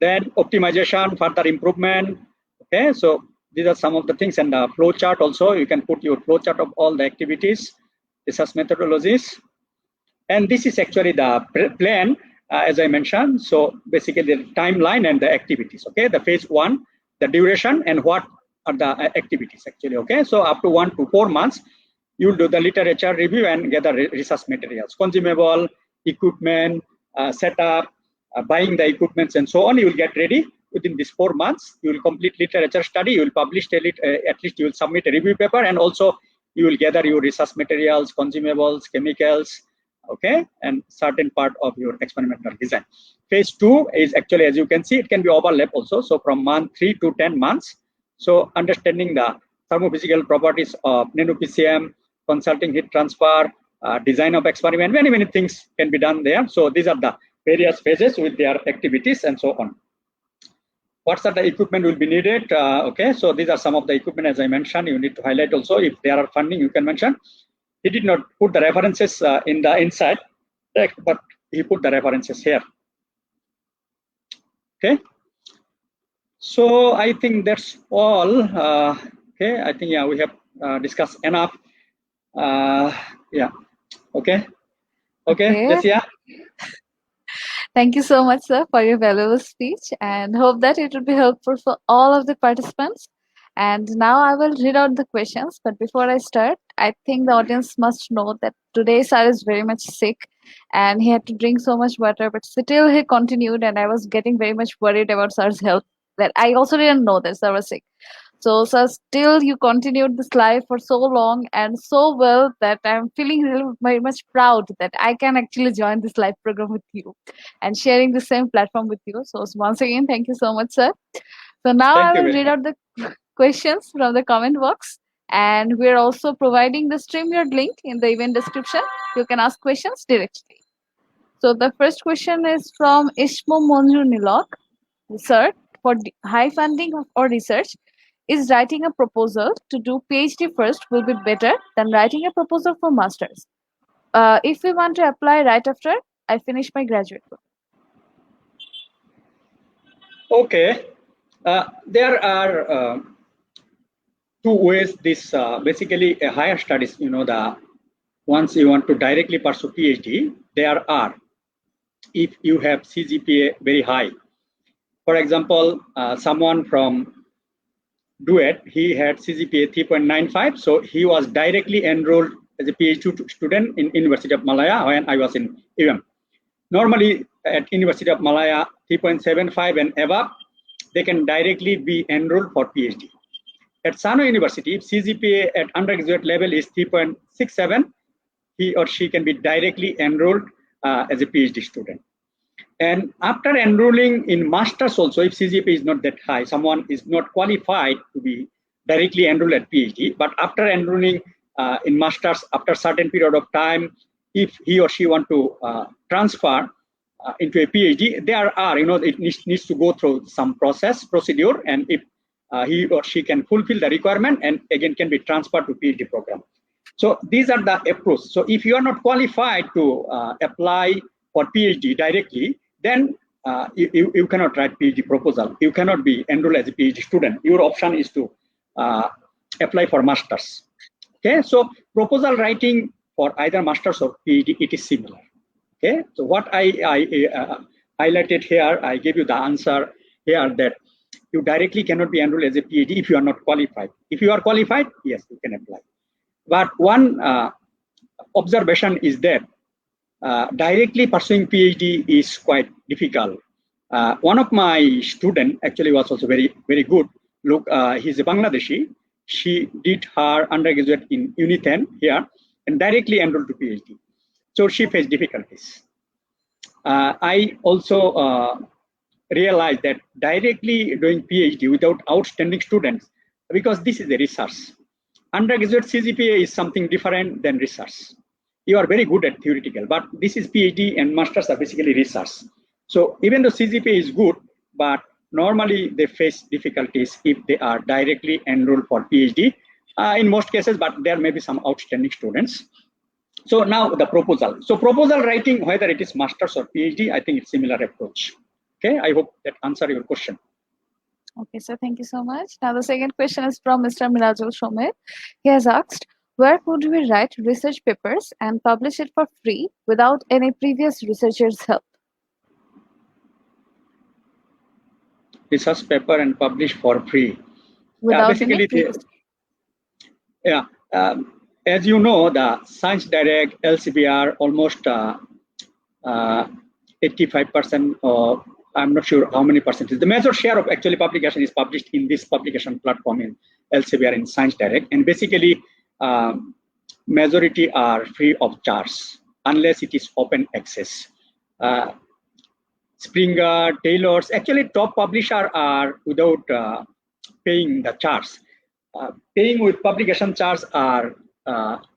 Then optimization, further improvement. Okay, so these are some of the things, and the flow chart also. You can put your flow chart of all the activities, research methodologies. And this is actually the plan, as I mentioned. So basically the timeline and the activities. Okay, the phase 1, the duration, and what are the activities actually. Okay, so up to 1 to 4 months, you will do the literature review and gather research materials, consumable, equipment, setup, buying the equipments, and so on. You will get ready within these 4 months. You will complete literature study. You will publish at least you will submit a review paper, and also you will gather your research materials, consumables, chemicals. Okay, and certain part of your experimental design. Phase 2 is actually, as you can see, it can be overlap also. So from month 3 to 10 months. So understanding the thermophysical properties of nano-PCM, consulting heat transfer, design of experiment, many things can be done there. So these are the various phases with their activities and so on. What are the equipment will be needed? Okay, so these are some of the equipment, as I mentioned. You need to highlight also. If there are funding, you can mention. He did not put the references in the inside text, but he put the references here. Okay, so I think that's all. Okay, I think, yeah, we have discussed enough. Yeah, okay, Jashia. Thank you so much, sir, for your valuable speech, and hope that it will be helpful for all of the participants. And now I will read out the questions. But before I start, I think the audience must know that today sir is very much sick, and he had to drink so much water, but still he continued, and I was getting very much worried about sir's health. That I also didn't know that sir was sick. So, sir, still you continued this live for so long and so well that I'm feeling really very much proud that I can actually join this live program with you and sharing the same platform with you. So once again, thank you so much, sir. So now I will read out the questions from the comment box, and we're also providing the StreamYard link in the event description. You can ask questions directly. So the first question is from Ishmo Monju Nilok. Sir, for high funding or research, Is writing a proposal to do PhD first will be better than writing a proposal for masters? If we want to apply right after I finish my graduate work. Okay, there are two ways. This basically a higher studies. The once you want to directly pursue PhD, there are, if you have CGPA very high. For example, someone from BUET, he had CGPA 3.95, so he was directly enrolled as a PhD student in University of Malaya when I was in Normally at University of Malaya 3.75 and above, they can directly be enrolled for PhD. At Sano University, if CGPA at undergraduate level is 3.67, he or she can be directly enrolled as a PhD student. And after enrolling in masters also, if CGPA is not that high, someone is not qualified to be directly enrolled at PhD, but after enrolling in masters, after a certain period of time, if he or she want to transfer into a PhD, there are, it needs to go through some procedure, and if he or she can fulfill the requirement, and again can be transferred to PhD program. So these are the approach. So if you are not qualified to apply for PhD directly, then you cannot write PhD proposal. You cannot be enrolled as a PhD student. Your option is to apply for masters. Okay, so proposal writing for either masters or PhD, it is similar. Okay, so what I highlighted here, I gave you the answer here that you directly cannot be enrolled as a PhD if you are not qualified. If you are qualified, yes, you can apply. But one observation is that directly pursuing PhD is quite difficult. One of my students actually was also very, very good. Look, he's a Bangladeshi. She did her undergraduate in Uniten here and directly enrolled to PhD. So she faced difficulties. I also realized that directly doing PhD without outstanding students, because this is a research. Undergraduate CGPA is something different than research. You are very good at theoretical, but this is PhD and masters are basically research. So even though CGPA is good, but normally they face difficulties if they are directly enrolled for PhD in most cases, but there may be some outstanding students. So now the proposal. So proposal writing, whether it is masters or PhD, I think it's similar approach. Okay, I hope that answer your question. Okay, so thank you so much. Now the second question is from Mr. Mirajul Shomer. He has asked, where could we write research papers and publish it for free without any previous researcher's help? Research paper and publish for free. Without Basically, any previous. as you know, the Science Direct, LCBR, almost 85% or I'm not sure how many percentage. The major share of actually publication is published in this publication platform in LCBR in Science Direct, and basically majority are free of charge unless it is open access. Springer, Taylor's, actually top publisher are without paying the charge. Paying with publication charge are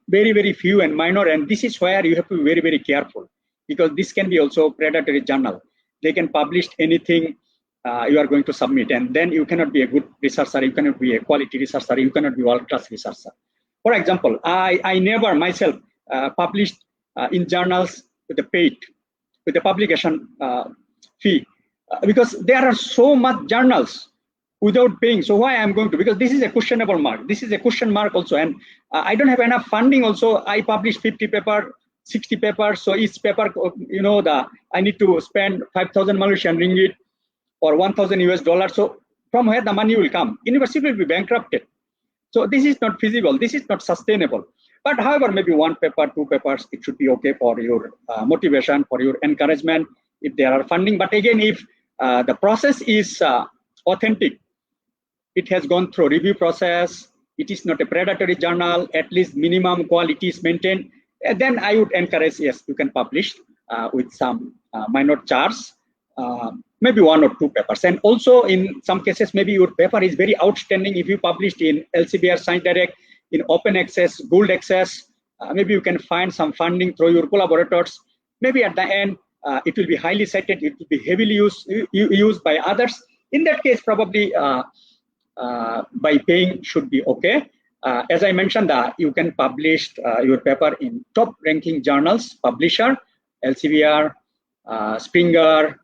very, very few and minor, and this is where you have to be very, very careful, because this can be also predatory journal. They can publish anything you are going to submit, and then you cannot be a good researcher, you cannot be a quality researcher, you cannot be world-class researcher. For example, I never myself published in journals with a paid, with the publication fee, because there are so much journals without paying. So why I'm going to, because this is a questionable mark. This is a question mark also, and I don't have enough funding also. I publish 50 paper, 60 papers, so each paper, I need to spend 5,000 Malaysian ringgit or 1,000 US dollars. So from where the money will come? University will be bankrupted. So this is not feasible. This is not sustainable. But however, maybe one paper, two papers, it should be okay for your motivation, for your encouragement, if there are funding. But again, if the process is authentic, it has gone through review process, it is not a predatory journal, at least minimum quality is maintained, then I would encourage, yes, you can publish with some minor charge, maybe one or two papers. And also in some cases, maybe your paper is very outstanding. If you published in LCBR Science Direct, in open access, gold access, maybe you can find some funding through your collaborators. Maybe at the end, it will be highly cited, it will be heavily used by others. In that case, probably by paying should be okay. As I mentioned, you can publish your paper in top ranking journals, publisher, Elsevier, Springer,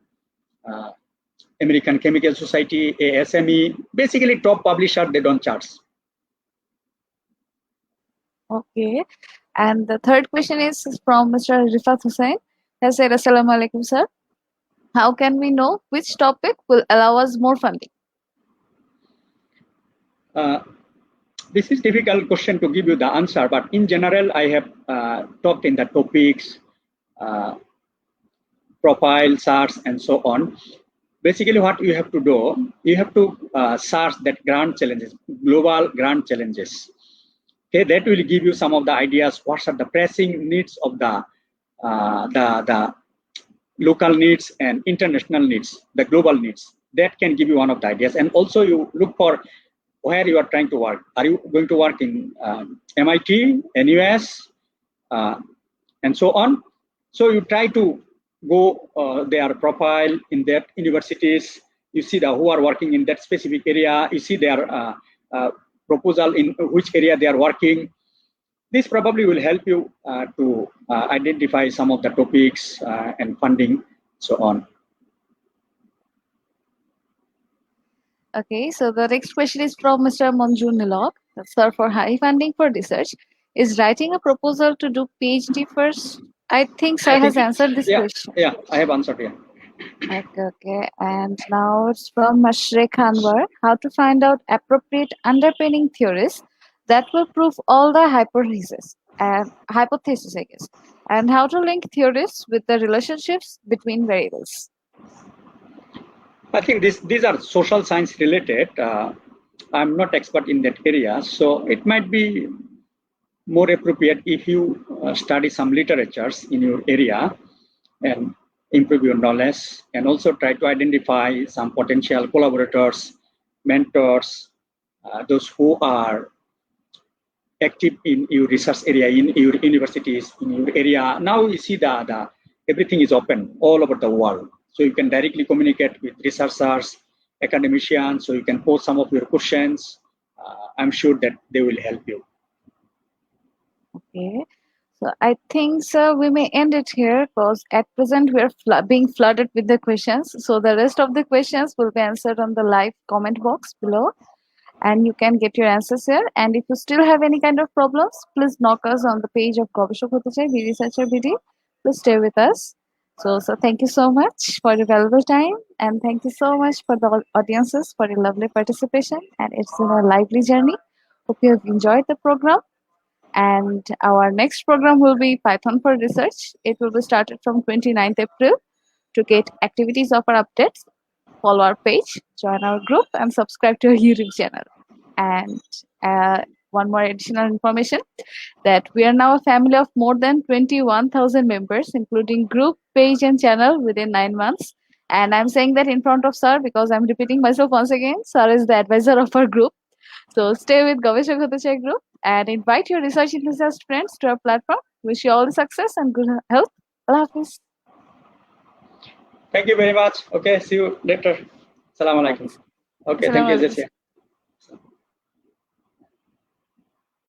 American Chemical Society, ASME, basically top publisher, they don't charge. Okay. And the third question is from Mr. Rifat Hussain. He said, Assalamu alaikum, sir. How can we know which topic will allow us more funding? This is difficult question to give you the answer, but in general, I have talked in the topics, profile, search, and so on. Basically, what you have to do, you have to search that grand challenges, global grand challenges. Okay, that will give you some of the ideas. What are the pressing needs of the local needs and international needs, the global needs. That can give you one of the ideas. And also, you look for where you are trying to work. Are you going to work in MIT, NUS, and so on? So you try to go their profile in that universities. You see who are working in that specific area. You see their proposal in which area they are working. This probably will help you to identify some of the topics and funding, so on. Okay, so the next question is from Mr. Manju Nilok. Sir, for high funding for research, is writing a proposal to do PhD first? I think Sir has answered this question. Yeah, I have answered, yeah. Okay. And now it's from Mashrek Anwar. How to find out appropriate underpinning theories that will prove all the hypotheses, I guess, and how to link theories with the relationships between variables. I think these are social science related. I'm not expert in that area, so it might be more appropriate if you study some literatures in your area and improve your knowledge, and also try to identify some potential collaborators, mentors, those who are active in your research area, in your universities, in your area. Now you see that everything is open all over the world. So you can directly communicate with researchers, academicians, so you can post some of your questions. I'm sure that they will help you. Okay. So I think, sir, we may end it here because at present we are being flooded with the questions. So the rest of the questions will be answered on the live comment box below. And you can get your answers here. And if you still have any kind of problems, please knock us on the page of Gobeshok Hote Chai, Researcher BD. Please stay with us. So thank you so much for your valuable time. And thank you so much for the audiences for your lovely participation. And it's been a lively journey. Hope you have enjoyed the program. And our next program will be Python for Research. It will be started from 29th April. To get activities of our updates, follow our page, join our group, and subscribe to our YouTube channel. And one more additional information that we are now a family of more than 21,000 members, including group, page, and channel within 9 months. And I'm saying that in front of Sir because I'm repeating myself once again. Sir is the advisor of our group. So stay with Gobeshok Hote Chai group and invite your research enthusiast friends to our platform. Wish you all the success and good health. Allah Hafiz. Thank you very much. Okay, see you later. Assalamu alaikum. Okay, thank you, Jashia.